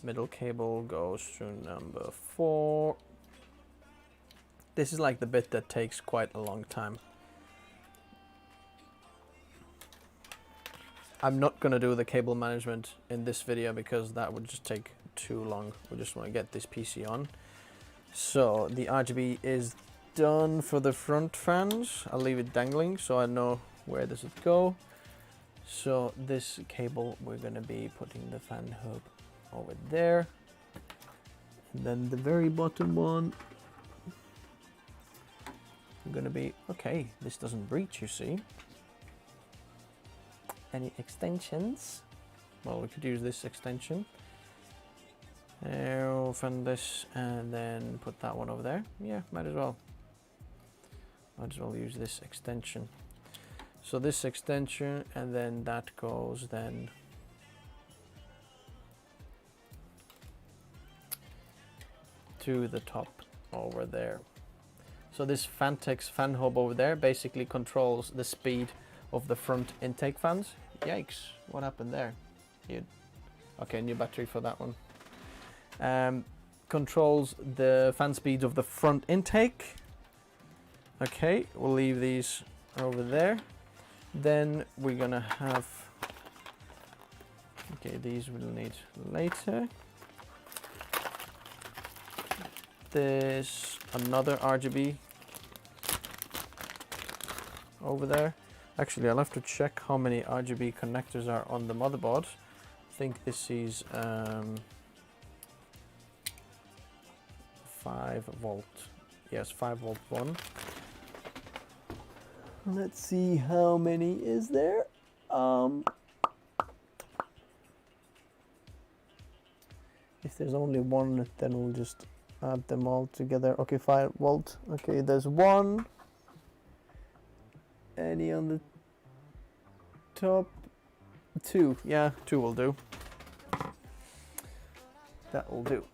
Middle cable goes to number 4. This is like the bit that takes quite a long time. I'm not going to do the cable management in this video because that would just take too long. We just want to get this PC on. So the RGB is done for the front fans. I'll leave it dangling so I know where does it go. So this cable, we're going to be putting the fan hub over there. And then the very bottom one, we're going to be... okay, this doesn't breach, you see. Any extensions? Well, we could use this extension. Open this and then put that one over there. Yeah, might as well. Might as well use this extension. So this extension, and then that goes then to the top over there. So this Fantex fan hub over there basically controls the speed of the front intake fans. Yikes, what happened there? Okay, new battery for that one. Controls the fan speeds of the front intake. Okay, we'll leave these over there. Then we're gonna have... okay, these we'll need later. There's another RGB over there. Actually, I'll have to check how many RGB connectors are on the motherboard. I think this is 5 volt. Yes, 5 volt one. Let's see how many is there. If there's only one, then we'll just add them all together. Okay, 5 volt. Okay, there's one. Any on the top? 2. Yeah, 2 will do. That will do.